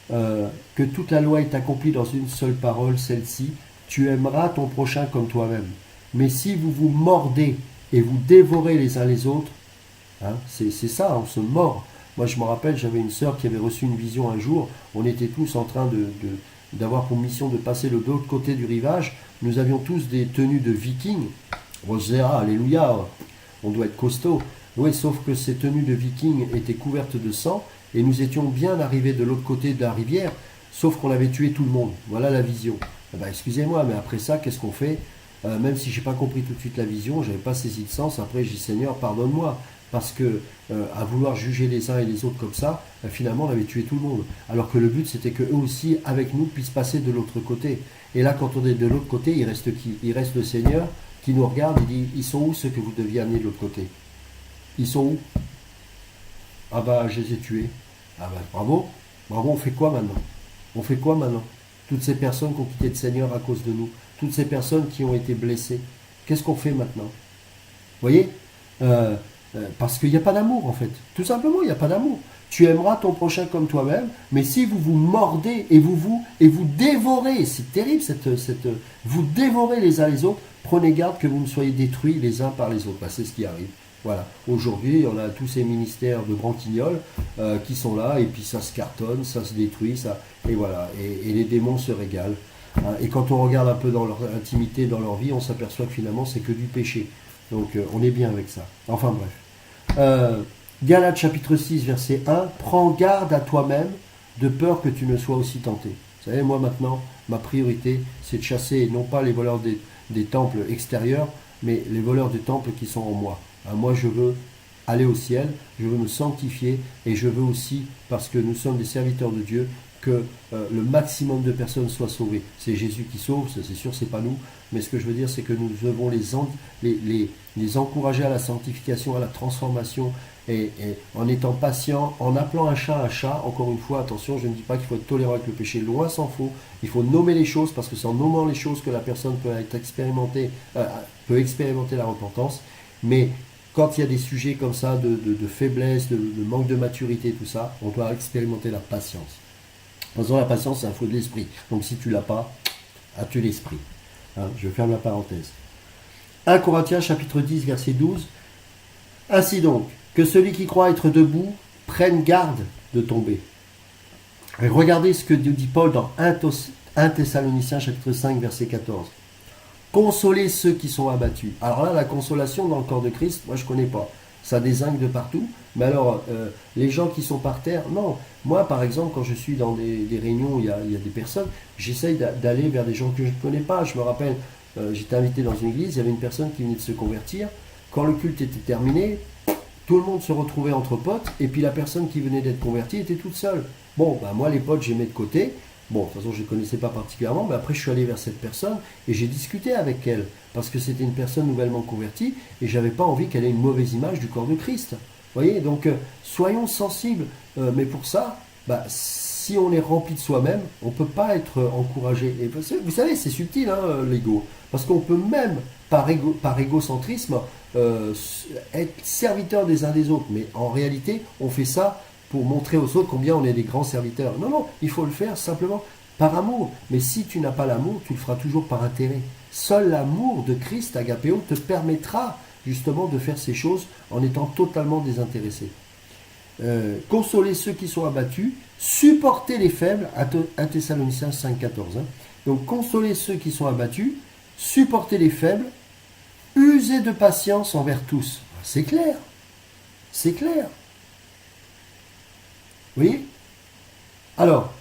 que toute la loi est accomplie dans une seule parole, celle-ci, tu aimeras ton prochain comme toi-même. Mais si vous vous mordez et vous dévorez les uns les autres, hein, c'est ça, on se mord. Moi je me rappelle, j'avais une sœur qui avait reçu une vision un jour, on était tous en train d'avoir pour mission de passer de l'autre côté du rivage, nous avions tous des tenues de vikings, Rosera, alléluia, on doit être costaud. Oui, sauf que ces tenues de vikings étaient couvertes de sang, et nous étions bien arrivés de l'autre côté de la rivière, sauf qu'on avait tué tout le monde. Voilà la vision. Eh ben, excusez-moi, mais après ça, qu'est-ce qu'on fait? Même si je n'ai pas compris tout de suite la vision, je n'avais pas saisi le sens, après j'ai dit Seigneur, pardonne-moi. Parce que à vouloir juger les uns et les autres comme ça, finalement on avait tué tout le monde. Alors que le but c'était qu'eux aussi, avec nous, puissent passer de l'autre côté. Et là, quand on est de l'autre côté, il reste qui? Il reste le Seigneur qui nous regarde et dit, ils sont où ceux que vous deviez amener de l'autre côté? Ils sont où? Ah bah je les ai tués. Ah bah bravo, bravo, on fait quoi maintenant? On fait quoi maintenant? Toutes ces personnes qui ont quitté le Seigneur à cause de nous, toutes ces personnes qui ont été blessées, qu'est-ce qu'on fait maintenant? Vous voyez? Parce qu'il n'y a pas d'amour en fait. Tout simplement, il n'y a pas d'amour. Tu aimeras ton prochain comme toi-même, mais si vous vous mordez et vous dévorez, c'est terrible, vous dévorez les uns les autres, prenez garde que vous ne soyez détruits les uns par les autres. Ben, c'est ce qui arrive. Voilà. Aujourd'hui, on a tous ces ministères de branquignoles qui sont là, et puis ça se cartonne, ça se détruit, et voilà. Et les démons se régalent. Hein. Et quand on regarde un peu dans leur intimité, dans leur vie, on s'aperçoit que finalement, c'est que du péché. Donc on est bien avec ça. Enfin bref. Galates chapitre 6, verset 1. Prends garde à toi-même, de peur que tu ne sois aussi tenté. Vous savez, moi maintenant, ma priorité, c'est de chasser non pas les voleurs des temples extérieurs, mais les voleurs des temples qui sont en moi. Moi, je veux aller au ciel, je veux me sanctifier, et je veux aussi, parce que nous sommes des serviteurs de Dieu, que le maximum de personnes soient sauvées. C'est Jésus qui sauve, c'est sûr, c'est pas nous, mais ce que je veux dire, c'est que nous devons les encourager à la sanctification, à la transformation, et en étant patient, en appelant un chat, encore une fois, attention, je ne dis pas qu'il faut être tolérant avec le péché, loin s'en faut, il faut nommer les choses, parce que c'est en nommant les choses que la personne peut expérimenter la repentance, mais quand il y a des sujets comme ça, de faiblesse, de manque de maturité, tout ça, on doit expérimenter la patience. De toute façon, la patience, c'est un fruit de l'esprit. Donc si tu l'as pas, as-tu l'esprit? Hein, je ferme la parenthèse. 1 Corinthiens chapitre 10, verset 12. Ainsi donc, que celui qui croit être debout prenne garde de tomber. Et regardez ce que dit Paul dans 1 Thessaloniciens chapitre 5, verset 14. Consolez ceux qui sont abattus. Alors là, la consolation dans le corps de Christ, moi je ne connais pas. Ça dézingue de partout. Mais alors, les gens qui sont par terre, non. Moi, par exemple, quand je suis dans des réunions où il y a des personnes, j'essaye d'aller vers des gens que je ne connais pas. Je me rappelle, j'étais invité dans une église, il y avait une personne qui venait de se convertir. Quand le culte était terminé, tout le monde se retrouvait entre potes, et puis la personne qui venait d'être convertie était toute seule. Bon, ben moi, les potes, j'ai mis de côté. Bon, de toute façon, je ne connaissais pas particulièrement, mais après, je suis allé vers cette personne et j'ai discuté avec elle, parce que c'était une personne nouvellement convertie, et je n'avais pas envie qu'elle ait une mauvaise image du corps de Christ. Vous voyez, donc, soyons sensibles, mais pour ça, si on est rempli de soi-même, on ne peut pas être encouragé. Et vous savez, c'est subtil, hein, l'ego, parce qu'on peut même, par égocentrisme, être serviteur des uns des autres, mais en réalité, on fait ça pour montrer aux autres combien on est des grands serviteurs. Non, non, il faut le faire simplement par amour. Mais si tu n'as pas l'amour, tu le feras toujours par intérêt. Seul l'amour de Christ, agapéo, te permettra justement de faire ces choses en étant totalement désintéressé. Consoler ceux qui sont abattus, supporter les faibles, 1 Thessaloniciens 5,14. Hein. Donc consoler ceux qui sont abattus, supporter les faibles, user de patience envers tous. C'est clair. C'est clair. Oui. Alors,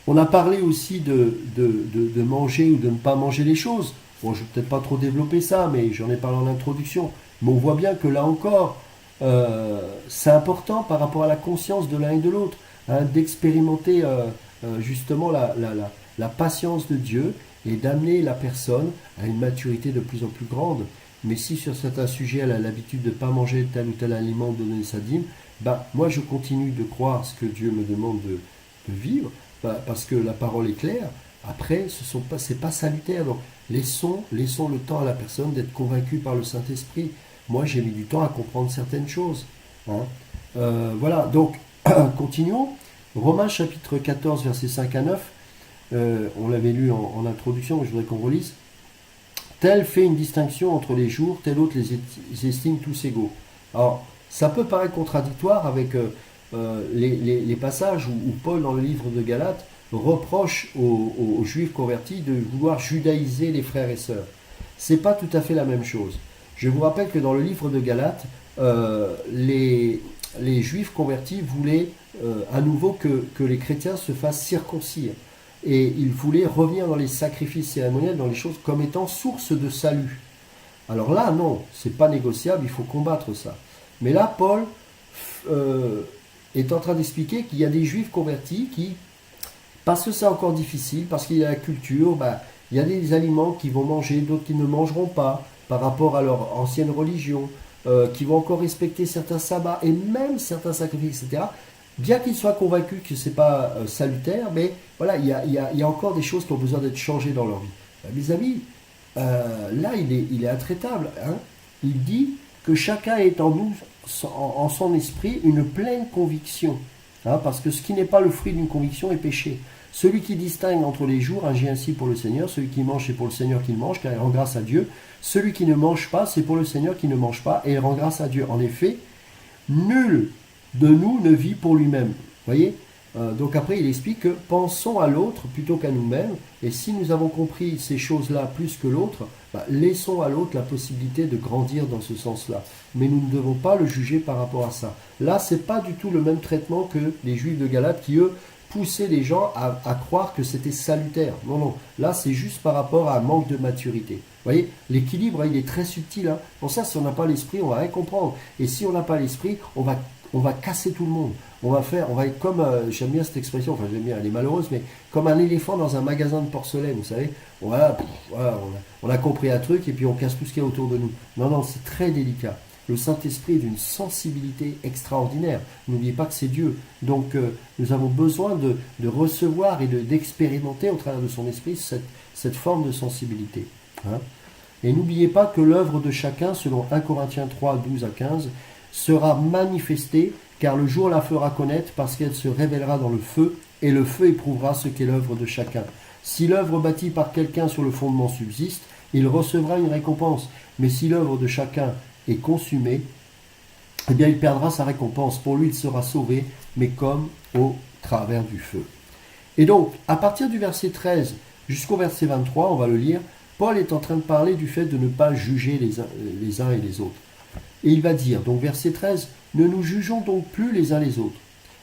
on a parlé aussi de manger ou de ne pas manger les choses. Bon, je ne vais peut-être pas trop développer ça, mais j'en ai parlé en introduction. Mais on voit bien que là encore, c'est important par rapport à la conscience de l'un et de l'autre. hein, d'expérimenter justement la patience de Dieu et d'amener la personne à une maturité de plus en plus grande. Mais si sur certains sujets elle a l'habitude de ne pas manger tel ou tel aliment, de donner sa dîme, ben, moi je continue de croire ce que Dieu me demande de vivre, ben, parce que la parole est claire. Après, c'est pas salutaire. Donc, laissons le temps à la personne d'être convaincue par le Saint-Esprit. Moi, j'ai mis du temps à comprendre certaines choses. Hein. Voilà, donc, continuons. Romains chapitre 14, versets 5 à 9. On l'avait lu en introduction, mais je voudrais qu'on relise. Tel fait une distinction entre les jours, tel autre les estime tous égaux. Alors, ça peut paraître contradictoire avec les passages où Paul, dans le livre de Galates, reproche aux Juifs convertis de vouloir judaïser les frères et sœurs. C'est pas tout à fait la même chose. Je vous rappelle que dans le livre de Galates, les Juifs convertis voulaient à nouveau que les chrétiens se fassent circoncire. Et ils voulaient revenir dans les sacrifices cérémoniels, dans les choses comme étant source de salut. Alors là, non, c'est pas négociable, il faut combattre ça. Mais là, Paul est en train d'expliquer qu'il y a des Juifs convertis qui, parce que c'est encore difficile, parce qu'il y a la culture, bah, il y a des aliments qu'ils vont manger, d'autres qui ne mangeront pas, par rapport à leur ancienne religion, qui vont encore respecter certains sabbats et même certains sacrifices, etc. Bien qu'ils soient convaincus que ce n'est pas salutaire, mais voilà, il y a encore des choses qui ont besoin d'être changées dans leur vie. Mes amis, là, il est intraitable. Hein. Il dit que chacun est en nous, en son esprit, une pleine conviction. Hein, parce que ce qui n'est pas le fruit d'une conviction est péché. Celui qui distingue entre les jours agit ainsi pour le Seigneur. Celui qui mange, c'est pour le Seigneur qu'il mange, car il rend grâce à Dieu. Celui qui ne mange pas, c'est pour le Seigneur qui ne mange pas, et il rend grâce à Dieu. En effet, nul de nous ne vit pour lui-même. Voyez, donc après, il explique que pensons à l'autre plutôt qu'à nous-mêmes. Et si nous avons compris ces choses-là plus que l'autre, bah, laissons à l'autre la possibilité de grandir dans ce sens-là. Mais nous ne devons pas le juger par rapport à ça. Là, c'est pas du tout le même traitement que les Juifs de Galate qui, eux, poussaient les gens à croire que c'était salutaire. Non, non. Là, c'est juste par rapport à un manque de maturité. Vous voyez, l'équilibre, il est très subtil. Hein. Pour ça, si on n'a pas l'esprit, on va rien comprendre. Et si on n'a pas l'esprit, on va casser tout le monde. On va être comme, j'aime bien cette expression, enfin j'aime bien, elle est malheureuse, mais comme un éléphant dans un magasin de porcelaine, vous savez. Voilà, on a compris un truc et puis on casse tout ce qu'il y a autour de nous. Non, non, c'est très délicat. Le Saint-Esprit est d'une sensibilité extraordinaire. N'oubliez pas que c'est Dieu. Donc nous avons besoin de recevoir et d'expérimenter au travers de son esprit cette forme de sensibilité. Hein. Et n'oubliez pas que l'œuvre de chacun, selon 1 Corinthiens 3, 12 à 15, sera manifestée, car le jour la fera connaître, parce qu'elle se révélera dans le feu, et le feu éprouvera ce qu'est l'œuvre de chacun. Si l'œuvre bâtie par quelqu'un sur le fondement subsiste, il recevra une récompense. Mais si l'œuvre de chacun est consumée, eh bien il perdra sa récompense. Pour lui, il sera sauvé, mais comme au travers du feu. Et donc, à partir du verset 13 jusqu'au verset 23, on va le lire, Paul est en train de parler du fait de ne pas juger les uns et les autres. Et il va dire, donc verset 13, « Ne nous jugeons donc plus les uns les autres,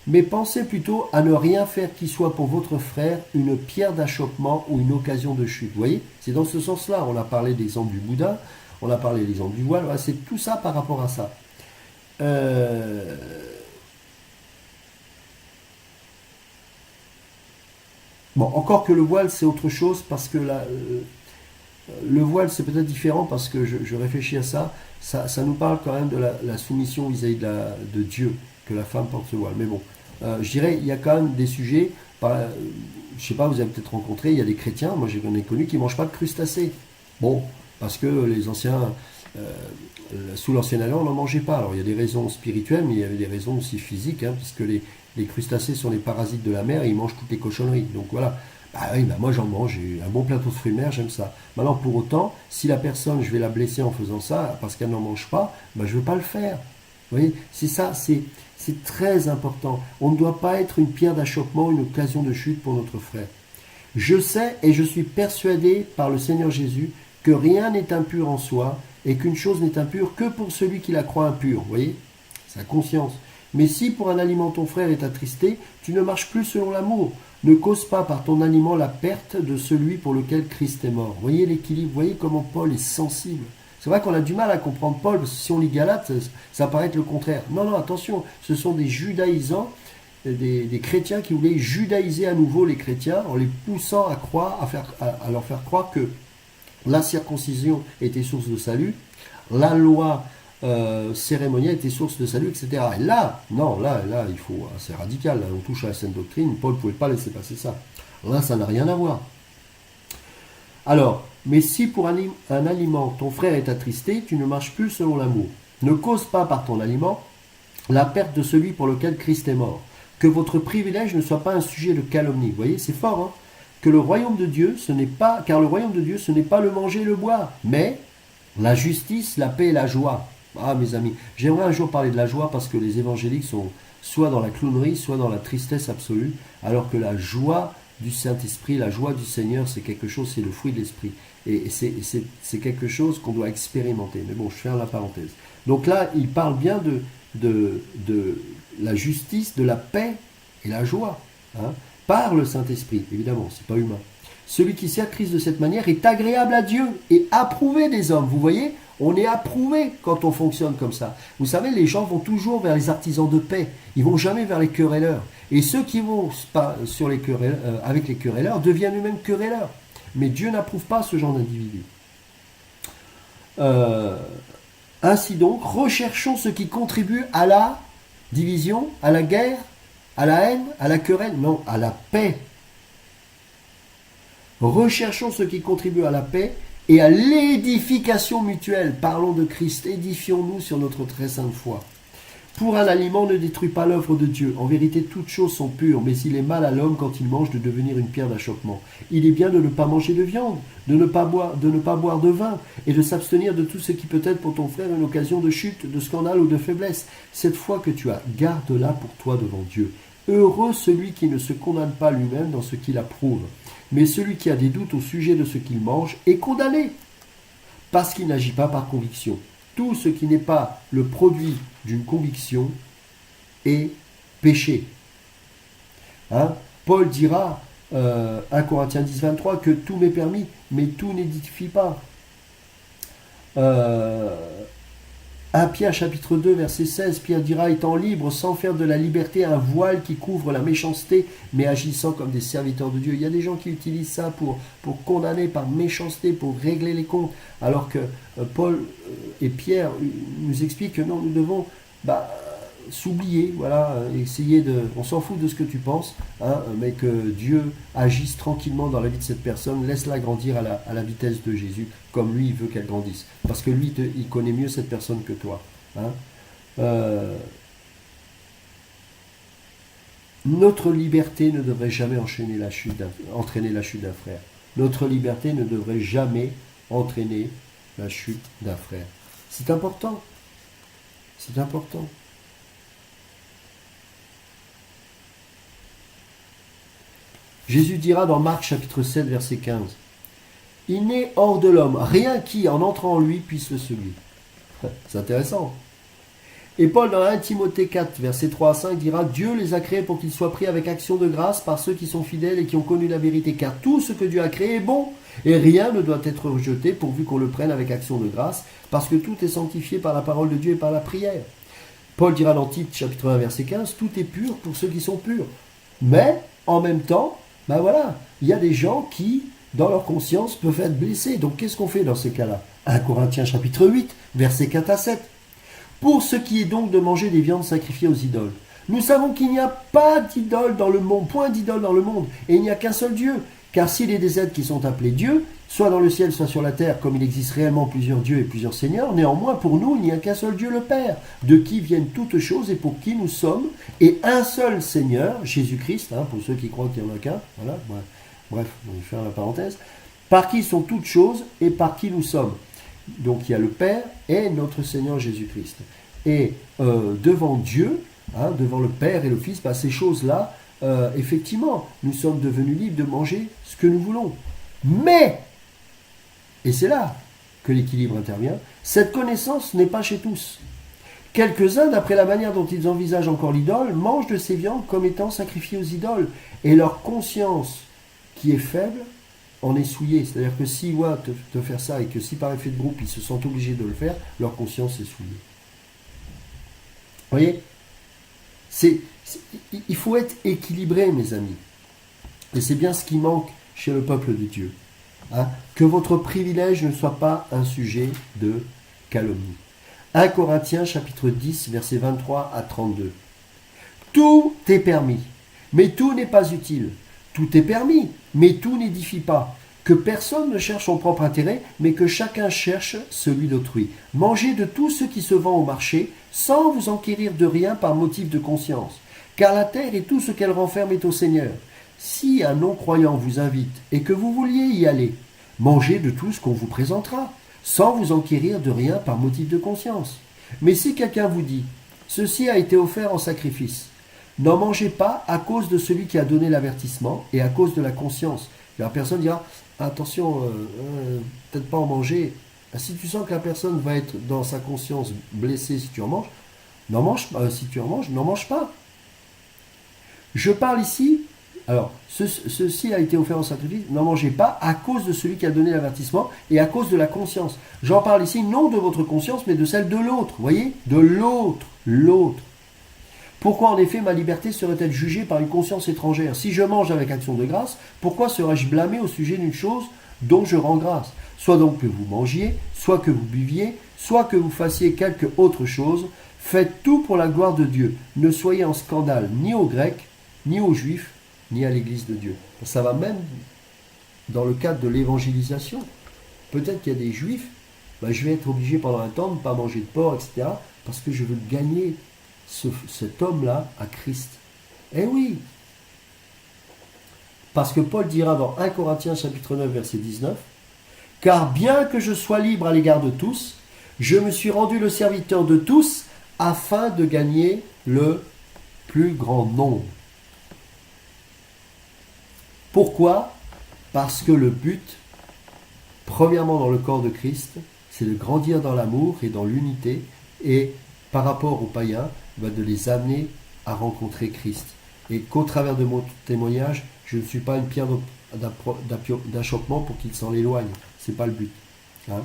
mais pensez plutôt à ne rien faire qui soit pour votre frère une pierre d'achoppement ou une occasion de chute. » Vous voyez, c'est dans ce sens-là. On a parlé des exemples du Bouddha, on a parlé des exemples du voile, voilà, c'est tout ça par rapport à ça. Bon, encore que le voile, c'est autre chose, parce que le voile, c'est peut-être différent, parce que je réfléchis à ça. Ça nous parle quand même de la soumission vis-à-vis de Dieu, que la femme porte ce voile. Mais bon, je dirais, il y a quand même des sujets, je ne sais pas, vous avez peut-être rencontré, il y a des chrétiens, moi j'en ai connu, qui ne mangent pas de crustacés. Bon, parce que les anciens, sous l'Ancienne Alliance, on n'en mangeait pas. Alors il y a des raisons spirituelles, mais il y avait des raisons aussi physiques, hein, puisque les crustacés sont les parasites de la mer et ils mangent toutes les cochonneries. Donc voilà. Ah oui, bah moi j'en mange, j'ai un bon plateau de fruits de mer, j'aime ça. Maintenant, pour autant, si la personne, je vais la blesser en faisant ça, parce qu'elle n'en mange pas, bah, je ne veux pas le faire. Vous voyez, c'est ça, c'est très important. On ne doit pas être une pierre d'achoppement, une occasion de chute pour notre frère. Je sais et je suis persuadé par le Seigneur Jésus que rien n'est impur en soi et qu'une chose n'est impure que pour celui qui la croit impure. Vous voyez, sa conscience. Mais si pour un aliment ton frère est attristé, tu ne marches plus selon l'amour. Ne cause pas par ton aliment la perte de celui pour lequel Christ est mort. Voyez l'équilibre, voyez comment Paul est sensible. C'est vrai qu'on a du mal à comprendre Paul, parce que si on lit Galates, ça paraît être le contraire. Non, non, attention, ce sont des judaïsants des chrétiens qui voulaient judaïser à nouveau les chrétiens en les poussant à croire, à leur faire croire que la circoncision était source de salut, la loi cérémonielle était source de salut, etc. Et là, non, là, il faut, c'est radical, là, on touche à la sainte doctrine, Paul ne pouvait pas laisser passer ça. Là, ça n'a rien à voir. Alors, mais si pour un aliment ton frère est attristé, tu ne marches plus selon l'amour. Ne cause pas par ton aliment la perte de celui pour lequel Christ est mort. Que votre privilège ne soit pas un sujet de calomnie. Vous voyez, c'est fort, hein? Que le royaume de Dieu, car le royaume de Dieu, ce n'est pas le manger et le boire, mais la justice, la paix et la joie. Ah, mes amis, j'aimerais un jour parler de la joie parce que les évangéliques sont soit dans la clownerie, soit dans la tristesse absolue, alors que la joie du Saint-Esprit, la joie du Seigneur, c'est quelque chose, c'est le fruit de l'Esprit. Et c'est quelque chose qu'on doit expérimenter. Mais bon, je ferme la parenthèse. Donc là, il parle bien de la justice, de la paix et la joie, hein, par le Saint-Esprit, évidemment, c'est pas humain. Celui qui sert Christ de cette manière est agréable à Dieu et approuvé des hommes. Vous voyez, on est approuvé quand on fonctionne comme ça. Vous savez, les gens vont toujours vers les artisans de paix, ils vont jamais vers les querelleurs. Et ceux qui vont sur les avec les querelleurs deviennent eux-mêmes querelleurs. Mais Dieu n'approuve pas ce genre d'individu. Ainsi donc, recherchons ce qui contribue à la division, à la guerre, à la haine, à la querelle, non, à la paix. Recherchons ce qui contribue à la paix et à l'édification mutuelle. Parlons de Christ, édifions-nous sur notre très sainte foi. Pour un aliment ne détruit pas l'œuvre de Dieu. En vérité, toutes choses sont pures, mais il est mal à l'homme quand il mange de devenir une pierre d'achoppement. Il est bien de ne pas manger de viande, de ne pas boire de vin, et de s'abstenir de tout ce qui peut être pour ton frère une occasion de chute, de scandale ou de faiblesse. Cette foi que tu as, garde-la pour toi devant Dieu. Heureux celui qui ne se condamne pas lui-même dans ce qu'il approuve. Mais celui qui a des doutes au sujet de ce qu'il mange est condamné, parce qu'il n'agit pas par conviction. Tout ce qui n'est pas le produit d'une conviction est péché. Hein? Paul dira, 1 Corinthiens 10, 23, que tout m'est permis, mais tout n'édifie pas. 1 Pierre chapitre 2 verset 16, Pierre dira, étant libre sans faire de la liberté un voile qui couvre la méchanceté, mais agissant comme des serviteurs de Dieu. Il y a des gens qui utilisent ça pour condamner par méchanceté, pour régler les comptes, alors que Paul et Pierre nous expliquent que non, nous devons s'oublier, voilà, essayer de... On s'en fout de ce que tu penses, hein, mais que Dieu agisse tranquillement dans la vie de cette personne, laisse-la grandir à la vitesse de Jésus, comme lui, il veut qu'elle grandisse. Parce que lui, il connaît mieux cette personne que toi. Hein. Notre liberté ne devrait jamais entraîner la chute d'un frère. Notre liberté ne devrait jamais entraîner la chute d'un frère. C'est important. C'est important. Jésus dira dans Marc chapitre 7 verset 15, « Il n'est hors de l'homme rien qui, en entrant en lui, puisse le souiller. » C'est intéressant. Et Paul dans 1 Timothée 4 verset 3 à 5 dira, « Dieu les a créés pour qu'ils soient pris avec action de grâce par ceux qui sont fidèles et qui ont connu la vérité, car tout ce que Dieu a créé est bon, et rien ne doit être rejeté pourvu qu'on le prenne avec action de grâce, parce que tout est sanctifié par la parole de Dieu et par la prière. » Paul dira dans Tite chapitre 1 verset 15, « Tout est pur pour ceux qui sont purs. » Mais, en même temps, voilà, il y a des gens qui, dans leur conscience, peuvent être blessés. Donc, qu'est-ce qu'on fait dans ces cas-là? 1 Corinthiens chapitre 8, versets 4 à 7. Pour ce qui est donc de manger des viandes sacrifiées aux idoles, nous savons qu'il n'y a pas d'idole dans le monde, point d'idole dans le monde, et il n'y a qu'un seul Dieu. Car s'il est des êtres qui sont appelés dieux, soit dans le ciel, soit sur la terre, comme il existe réellement plusieurs dieux et plusieurs seigneurs, néanmoins pour nous, il n'y a qu'un seul Dieu le Père, de qui viennent toutes choses et pour qui nous sommes, et un seul Seigneur, Jésus-Christ, hein, pour ceux qui croient qu'il n'y en a qu'un, voilà, bref, on va faire la parenthèse, par qui sont toutes choses et par qui nous sommes. Donc il y a le Père et notre Seigneur Jésus-Christ. Et devant Dieu, hein, devant le Père et le Fils, ces choses-là, effectivement, nous sommes devenus libres de manger ce que nous voulons. Mais, et c'est là que l'équilibre intervient, cette connaissance n'est pas chez tous. Quelques-uns, d'après la manière dont ils envisagent encore l'idole, mangent de ces viandes comme étant sacrifiées aux idoles, et leur conscience, qui est faible, en est souillée. C'est-à-dire que s'ils voient te faire ça, et que si par effet de groupe, ils se sentent obligés de le faire, leur conscience est souillée. Vous voyez ? Il faut être équilibré, mes amis. Et c'est bien ce qui manque chez le peuple de Dieu. Hein. Que votre privilège ne soit pas un sujet de calomnie. 1 Corinthiens chapitre 10, versets 23 à 32. Tout est permis, mais tout n'est pas utile. Tout est permis, mais tout n'édifie pas. Que personne ne cherche son propre intérêt, mais que chacun cherche celui d'autrui. Mangez de tout ce qui se vend au marché, sans vous enquérir de rien par motif de conscience. Car la terre et tout ce qu'elle renferme est au Seigneur. Si un non-croyant vous invite et que vous vouliez y aller, mangez de tout ce qu'on vous présentera, sans vous enquérir de rien par motif de conscience. Mais si quelqu'un vous dit « Ceci a été offert en sacrifice », n'en mangez pas à cause de celui qui a donné l'avertissement et à cause de la conscience. La personne dira « Attention, peut-être pas en manger ». Si tu sens que la personne va être dans sa conscience blessée si tu en manges, si tu en manges, n'en mange pas. Je parle ici, alors, ceci a été offert en sacrifice, n'en mangez pas à cause de celui qui a donné l'avertissement et à cause de la conscience. J'en parle ici non de votre conscience, mais de celle de l'autre, vous voyez, de l'autre. Pourquoi en effet ma liberté serait-elle jugée par une conscience étrangère? Si je mange avec action de grâce, pourquoi serais-je blâmé au sujet d'une chose dont je rends grâce? Soit donc que vous mangiez, soit que vous buviez, soit que vous fassiez quelque autre chose, faites tout pour la gloire de Dieu. Ne soyez en scandale ni aux Grecs, ni aux Juifs, ni à l'Église de Dieu. Ça va même dans le cadre de l'évangélisation. Peut-être qu'il y a des Juifs, je vais être obligé pendant un temps de ne pas manger de porc, etc., parce que je veux gagner cet homme-là à Christ. Eh oui! Parce que Paul dira dans 1 Corinthiens chapitre 9, verset 19, « Car bien que je sois libre à l'égard de tous, je me suis rendu le serviteur de tous afin de gagner le plus grand nombre. » Pourquoi? Parce que le but, premièrement dans le corps de Christ, c'est de grandir dans l'amour et dans l'unité, et par rapport aux païens, de les amener à rencontrer Christ. Et qu'au travers de mon témoignage, je ne suis pas une pierre d'achoppement pour qu'ils s'en éloignent. Ce n'est pas le but. Hein.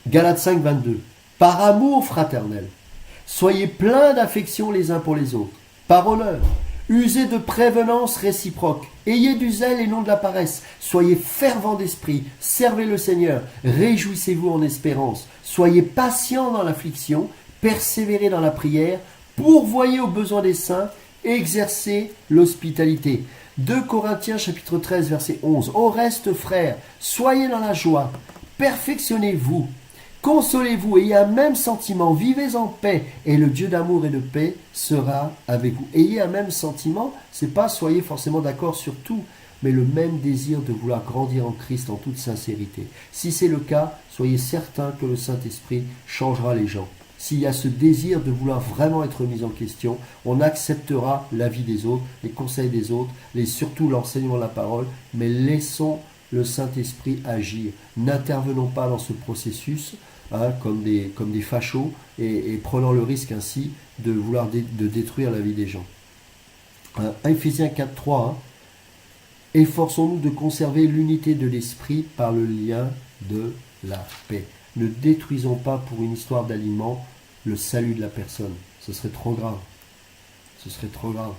Galates 5, 22. Par amour fraternel, soyez pleins d'affection les uns pour les autres. Par honneur, usez de prévenance réciproque. Ayez du zèle et non de la paresse. Soyez fervents d'esprit. Servez le Seigneur. Réjouissez-vous en espérance. Soyez patients dans l'affliction. Persévérez dans la prière. Pourvoyez aux besoins des saints. Exercez l'hospitalité. 2 Corinthiens chapitre 13 verset 11. Au reste, frères, soyez dans la joie. Perfectionnez-vous. Consolez-vous, ayez un même sentiment, vivez en paix, et le Dieu d'amour et de paix sera avec vous. Ayez un même sentiment, c'est pas soyez forcément d'accord sur tout, mais le même désir de vouloir grandir en Christ en toute sincérité. Si c'est le cas, soyez certains que le Saint-Esprit changera les gens. S'il y a ce désir de vouloir vraiment être mis en question, on acceptera l'avis des autres, les conseils des autres, et surtout l'enseignement de la parole, mais laissons le Saint-Esprit agir. N'intervenons pas dans ce processus, comme des fachos, et prenant le risque ainsi de vouloir de détruire la vie des gens. Éphésiens 4, 3, efforçons-nous de conserver l'unité de l'esprit par le lien de la paix. Ne détruisons pas pour une histoire d'aliment le salut de la personne. Ce serait trop grave. Ce serait trop grave.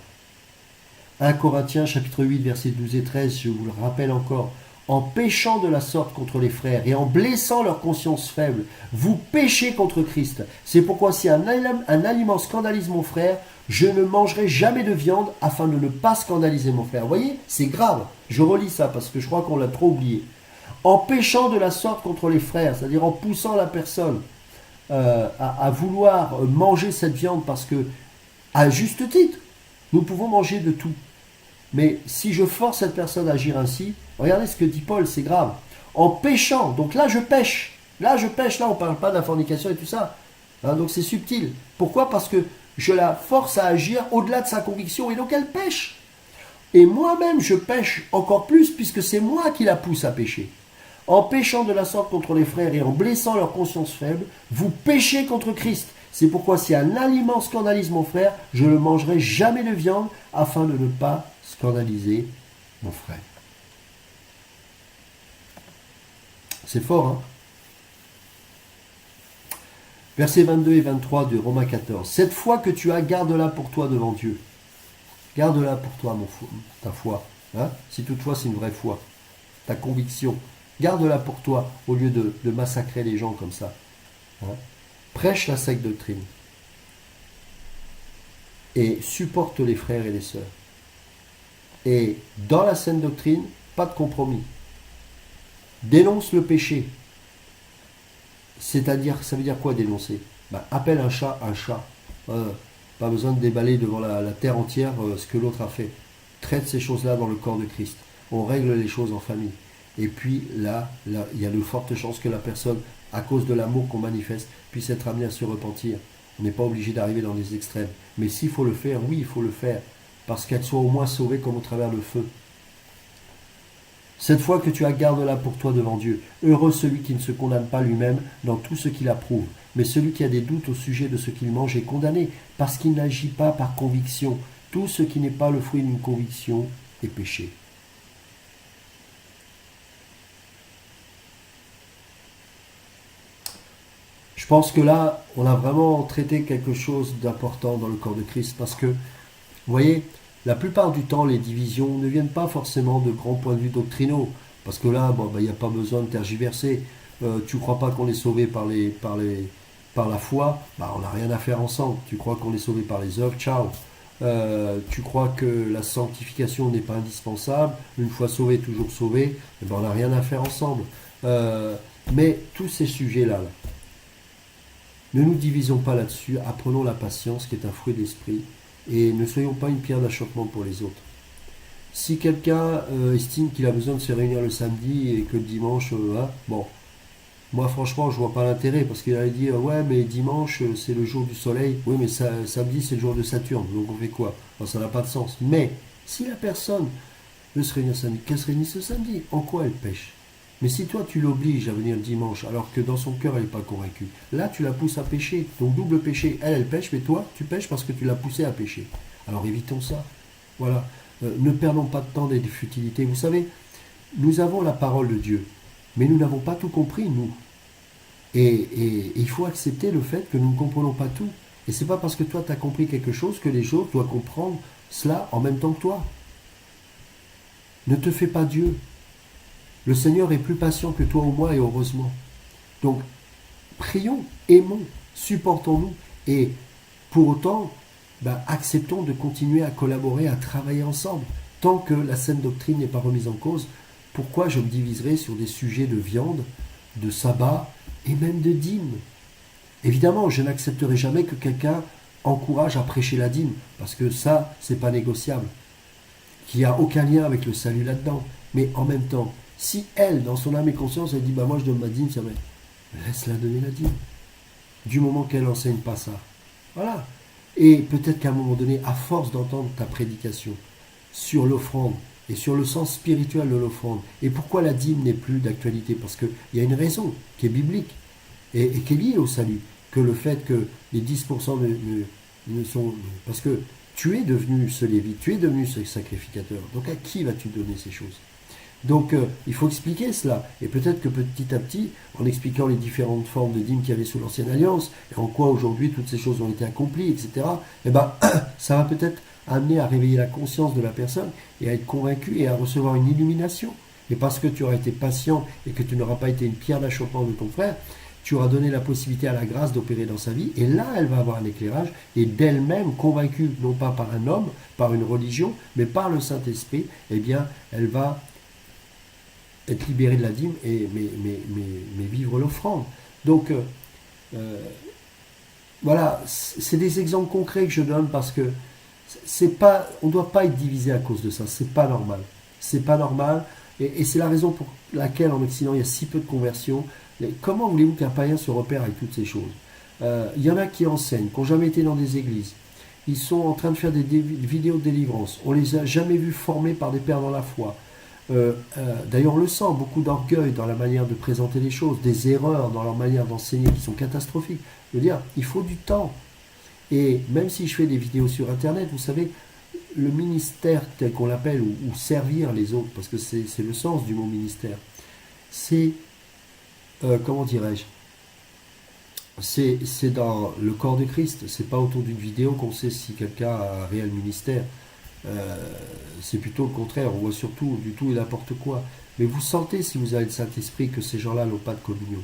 1 Corinthiens chapitre 8 versets 12 et 13, je vous le rappelle encore. En péchant de la sorte contre les frères et en blessant leur conscience faible, vous péchez contre Christ. C'est pourquoi si un aliment scandalise mon frère, je ne mangerai jamais de viande afin de ne pas scandaliser mon frère. Vous voyez, c'est grave. Je relis ça parce que je crois qu'on l'a trop oublié. En péchant de la sorte contre les frères, c'est-à-dire en poussant la personne à vouloir manger cette viande parce que, à juste titre, nous pouvons manger de tout. Mais si je force cette personne à agir ainsi, regardez ce que dit Paul, c'est grave. En péchant, donc là je pêche. Là on ne parle pas de la fornication et tout ça. Donc c'est subtil. Pourquoi? Parce que je la force à agir au-delà de sa conviction et donc elle pêche. Et moi-même je pêche encore plus puisque c'est moi qui la pousse à pécher. En péchant de la sorte contre les frères et en blessant leur conscience faible, vous péchez contre Christ. C'est pourquoi si un aliment scandalise mon frère, je ne mangerai jamais de viande afin de ne pas scandaliser mon frère. C'est fort, Versets 22 et 23 de Romains 14. Cette foi que tu as, garde-la pour toi devant Dieu. Garde-la pour toi, ta foi. Hein, si toutefois c'est une vraie foi. Ta conviction. Garde-la pour toi au lieu de massacrer les gens comme ça. Hein. Prêche la sainte doctrine. Et supporte les frères et les sœurs. Et dans la sainte doctrine, pas de compromis. Dénonce le péché. C'est-à-dire, ça veut dire quoi dénoncer? Appelle un chat un chat. Pas besoin de déballer devant la terre entière ce que l'autre a fait. Traite ces choses-là dans le corps de Christ. On règle les choses en famille. Et puis là, il y a de fortes chances que la personne, à cause de l'amour qu'on manifeste, puisse être amenée à se repentir. On n'est pas obligé d'arriver dans des extrêmes. Mais s'il faut le faire, oui, il faut le faire. Parce qu'elle soit au moins sauvée comme au travers le feu. Cette foi que tu as, garde-la pour toi devant Dieu. Heureux celui qui ne se condamne pas lui-même dans tout ce qu'il approuve. Mais celui qui a des doutes au sujet de ce qu'il mange est condamné, parce qu'il n'agit pas par conviction. Tout ce qui n'est pas le fruit d'une conviction est péché. Je pense que là, on a vraiment traité quelque chose d'important dans le corps de Christ, parce que, vous voyez, la plupart du temps, les divisions ne viennent pas forcément de grands points de vue doctrinaux, parce que là, il n'y a pas besoin de tergiverser. Tu ne crois pas qu'on est sauvé par la foi, on n'a rien à faire ensemble. Tu crois qu'on est sauvé par les œuvres, ciao. Tu crois que la sanctification n'est pas indispensable, une fois sauvé, toujours sauvé, on n'a rien à faire ensemble. Mais tous ces sujets-là, ne nous divisons pas là-dessus, apprenons la patience qui est un fruit d'esprit, et ne soyons pas une pierre d'achoppement pour les autres. Si quelqu'un estime qu'il a besoin de se réunir le samedi et que le dimanche, moi franchement je vois pas l'intérêt, parce qu'il allait dire ouais mais dimanche c'est le jour du soleil, oui mais samedi c'est le jour de Saturne, donc on fait quoi? Ça n'a pas de sens. Mais si la personne veut se réunir samedi, qu'elle se réunisse ce samedi, en quoi elle pêche? Mais si toi tu l'obliges à venir dimanche alors que dans son cœur elle n'est pas convaincue, là tu la pousses à pécher, donc double péché, elle pêche, mais toi tu pêches parce que tu l'as poussée à pécher. Alors évitons ça. Voilà. Ne perdons pas de temps dans des futilités. Vous savez, nous avons la parole de Dieu, mais nous n'avons pas tout compris, nous. Et il faut accepter le fait que nous ne comprenons pas tout. Et c'est pas parce que toi tu as compris quelque chose que les autres doivent comprendre cela en même temps que toi. Ne te fais pas Dieu. Le Seigneur est plus patient que toi ou moi, et heureusement. Donc, prions, aimons, supportons-nous, et pour autant, acceptons de continuer à collaborer, à travailler ensemble. Tant que la saine doctrine n'est pas remise en cause, pourquoi je me diviserai sur des sujets de viande, de sabbat et même de dîme? Évidemment, je n'accepterai jamais que quelqu'un encourage à prêcher la dîme, parce que ça, c'est pas négociable. Qu'il n'y a aucun lien avec le salut là-dedans. Mais en même temps, si elle, dans son âme et conscience, elle dit moi je donne ma dîme, c'est vrai, laisse-la donner la dîme. Du moment qu'elle n'enseigne pas ça. Voilà. Et peut-être qu'à un moment donné, à force d'entendre ta prédication sur l'offrande et sur le sens spirituel de l'offrande, et pourquoi la dîme n'est plus d'actualité, parce qu'il y a une raison qui est biblique et qui est liée au salut, que le fait que les 10% ne sont... Parce que tu es devenu ce lévite, tu es devenu ce sacrificateur, donc à qui vas-tu donner ces choses? Donc il faut expliquer cela, et peut-être que petit à petit, en expliquant les différentes formes de dîmes qu'il y avait sous l'ancienne alliance, et en quoi aujourd'hui toutes ces choses ont été accomplies, etc., ça va peut-être amener à réveiller la conscience de la personne, et à être convaincu, et à recevoir une illumination. Et parce que tu auras été patient, et que tu n'auras pas été une pierre d'achoppement de ton frère, tu auras donné la possibilité à la grâce d'opérer dans sa vie, et là elle va avoir un éclairage, et d'elle-même, convaincue, non pas par un homme, par une religion, mais par le Saint-Esprit, eh bien elle va être libéré de la dîme et mais vivre l'offrande. Donc voilà, c'est des exemples concrets que je donne parce que on ne doit pas être divisé à cause de ça. C'est pas normal. C'est pas normal. Et c'est la raison pour laquelle en Occident il y a si peu de conversions. Comment voulez-vous qu'un païen se repère avec toutes ces choses? Il y en a qui enseignent, qui n'ont jamais été dans des églises. Ils sont en train de faire des vidéos de délivrance. On les a jamais vus formés par des pères dans la foi. D'ailleurs on le sent, beaucoup d'orgueil dans la manière de présenter les choses, des erreurs dans leur manière d'enseigner qui sont catastrophiques. Je veux dire, il faut du temps. Et même si je fais des vidéos sur internet, vous savez, le ministère tel qu'on l'appelle, ou servir les autres, parce que c'est le sens du mot ministère, c'est, comment dirais-je, c'est dans le corps de Christ. C'est pas autour d'une vidéo qu'on sait si quelqu'un a un réel ministère. Euh, c'est plutôt le contraire. On voit surtout du tout et n'importe quoi. Mais vous sentez, si vous avez le Saint-Esprit, que ces gens-là n'ont pas de communion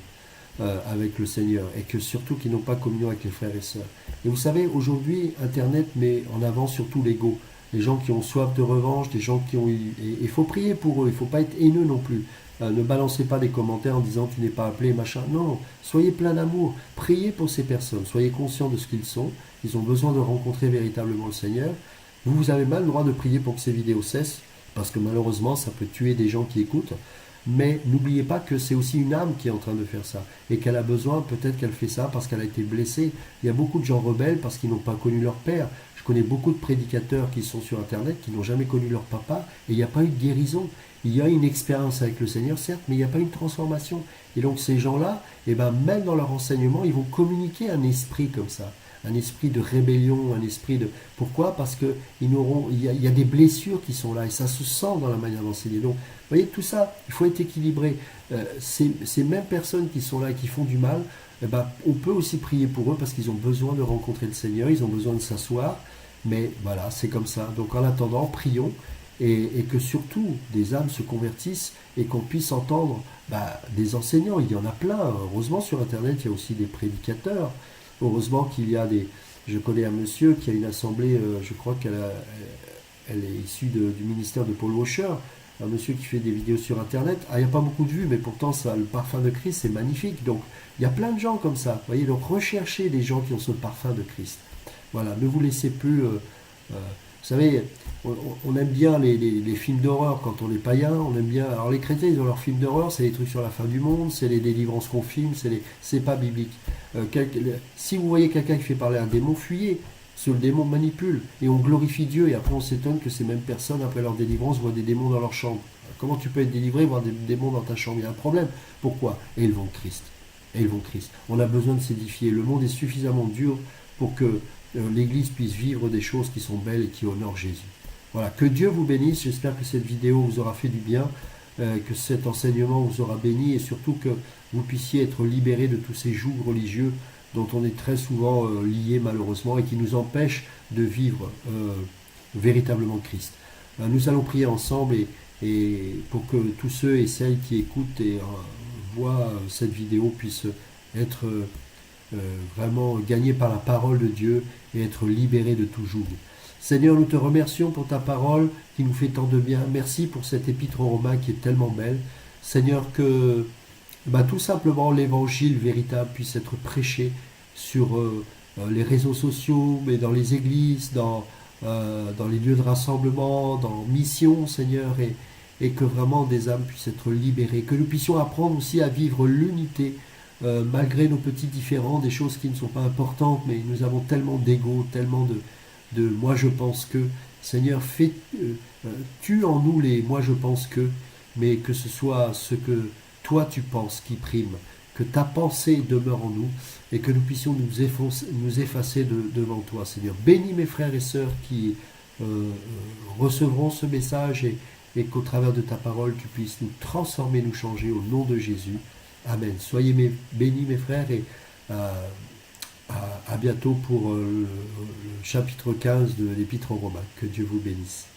avec le Seigneur et que surtout qu'ils n'ont pas de communion avec les frères et sœurs. Et vous savez, aujourd'hui, Internet met en avant surtout l'ego. Les gens qui ont soif de revanche, des gens qui ont eu... Et il faut prier pour eux, il ne faut pas être haineux non plus. Ne balancez pas des commentaires en disant tu n'es pas appelé, machin. Non, soyez plein d'amour. Priez pour ces personnes. Soyez conscients de ce qu'ils sont. Ils ont besoin de rencontrer véritablement le Seigneur. Vous avez mal le droit de prier pour que ces vidéos cessent, parce que malheureusement, ça peut tuer des gens qui écoutent. Mais n'oubliez pas que c'est aussi une âme qui est en train de faire ça. Et qu'elle a besoin, peut-être qu'elle fait ça parce qu'elle a été blessée. Il y a beaucoup de gens rebelles parce qu'ils n'ont pas connu leur père. Je connais beaucoup de prédicateurs qui sont sur Internet, qui n'ont jamais connu leur papa, et il n'y a pas eu de guérison. Il y a une expérience avec le Seigneur, certes, mais il n'y a pas eu de transformation. Et donc ces gens-là, eh ben, même dans leur enseignement, ils vont communiquer un esprit comme ça. Un esprit de rébellion, un esprit de... Pourquoi? Parce que il y a des blessures qui sont là, et ça se sent dans la manière d'enseigner. Donc, vous voyez, tout ça, il faut être équilibré. Ces mêmes personnes qui sont là et qui font du mal, eh ben, on peut aussi prier pour eux parce qu'ils ont besoin de rencontrer le Seigneur, ils ont besoin de s'asseoir. Mais voilà, c'est comme ça. Donc en attendant, prions et que surtout des âmes se convertissent et qu'on puisse entendre des enseignants. Il y en a plein. Heureusement, sur Internet, il y a aussi des prédicateurs. Heureusement qu'il y a des... Je connais un monsieur qui a une assemblée, je crois elle est issue du ministère de Paul Washer, un monsieur qui fait des vidéos sur Internet. Ah, il n'y a pas beaucoup de vues, mais pourtant ça, le parfum de Christ, c'est magnifique. Donc il y a plein de gens comme ça. Vous voyez, donc recherchez des gens qui ont ce parfum de Christ. Voilà, ne vous laissez plus... vous savez, on aime bien les films d'horreur quand on est païen, on aime bien... Alors les chrétiens, ils ont leurs films d'horreur, c'est les trucs sur la fin du monde, c'est les délivrances qu'on filme, c'est pas biblique. Si vous voyez quelqu'un qui fait parler un démon, fuyez. Ce le démon manipule et on glorifie Dieu et après on s'étonne que ces mêmes personnes, après leur délivrance, voient des démons dans leur chambre. Comment tu peux être délivré, voir des démons dans ta chambre? Il y a un problème. Pourquoi? Et ils vont Christ. Et ils vont Christ. On a besoin de s'édifier. Le monde est suffisamment dur pour que l'Église puisse vivre des choses qui sont belles et qui honorent Jésus. Voilà, que Dieu vous bénisse. J'espère que cette vidéo vous aura fait du bien, que cet enseignement vous aura béni et surtout que vous puissiez être libérés de tous ces jougs religieux dont on est très souvent lié malheureusement et qui nous empêchent de vivre véritablement Christ. Nous allons prier ensemble et pour que tous ceux et celles qui écoutent et voient cette vidéo puissent être vraiment gagnés par la parole de Dieu et être libérés de tout joug. Seigneur, nous te remercions pour ta parole qui nous fait tant de bien. Merci pour cette épître aux Romains qui est tellement belle. Seigneur, que tout simplement l'évangile véritable puisse être prêché sur les réseaux sociaux, mais dans les églises, dans les lieux de rassemblement, dans mission, Seigneur, et que vraiment des âmes puissent être libérées, que nous puissions apprendre aussi à vivre l'unité, malgré nos petits différends, des choses qui ne sont pas importantes, mais nous avons tellement d'ego, tellement de moi je pense que, Seigneur, tue en nous les moi je pense que, mais que ce soit ce que toi tu penses qui prime, que ta pensée demeure en nous et que nous puissions nous effacer devant toi, Seigneur. Bénis mes frères et sœurs qui recevront ce message et qu'au travers de ta parole, tu puisses nous transformer, nous changer au nom de Jésus. Amen. Soyez bénis mes frères et à bientôt pour le chapitre 15 de l'Épître aux Romains. Que Dieu vous bénisse.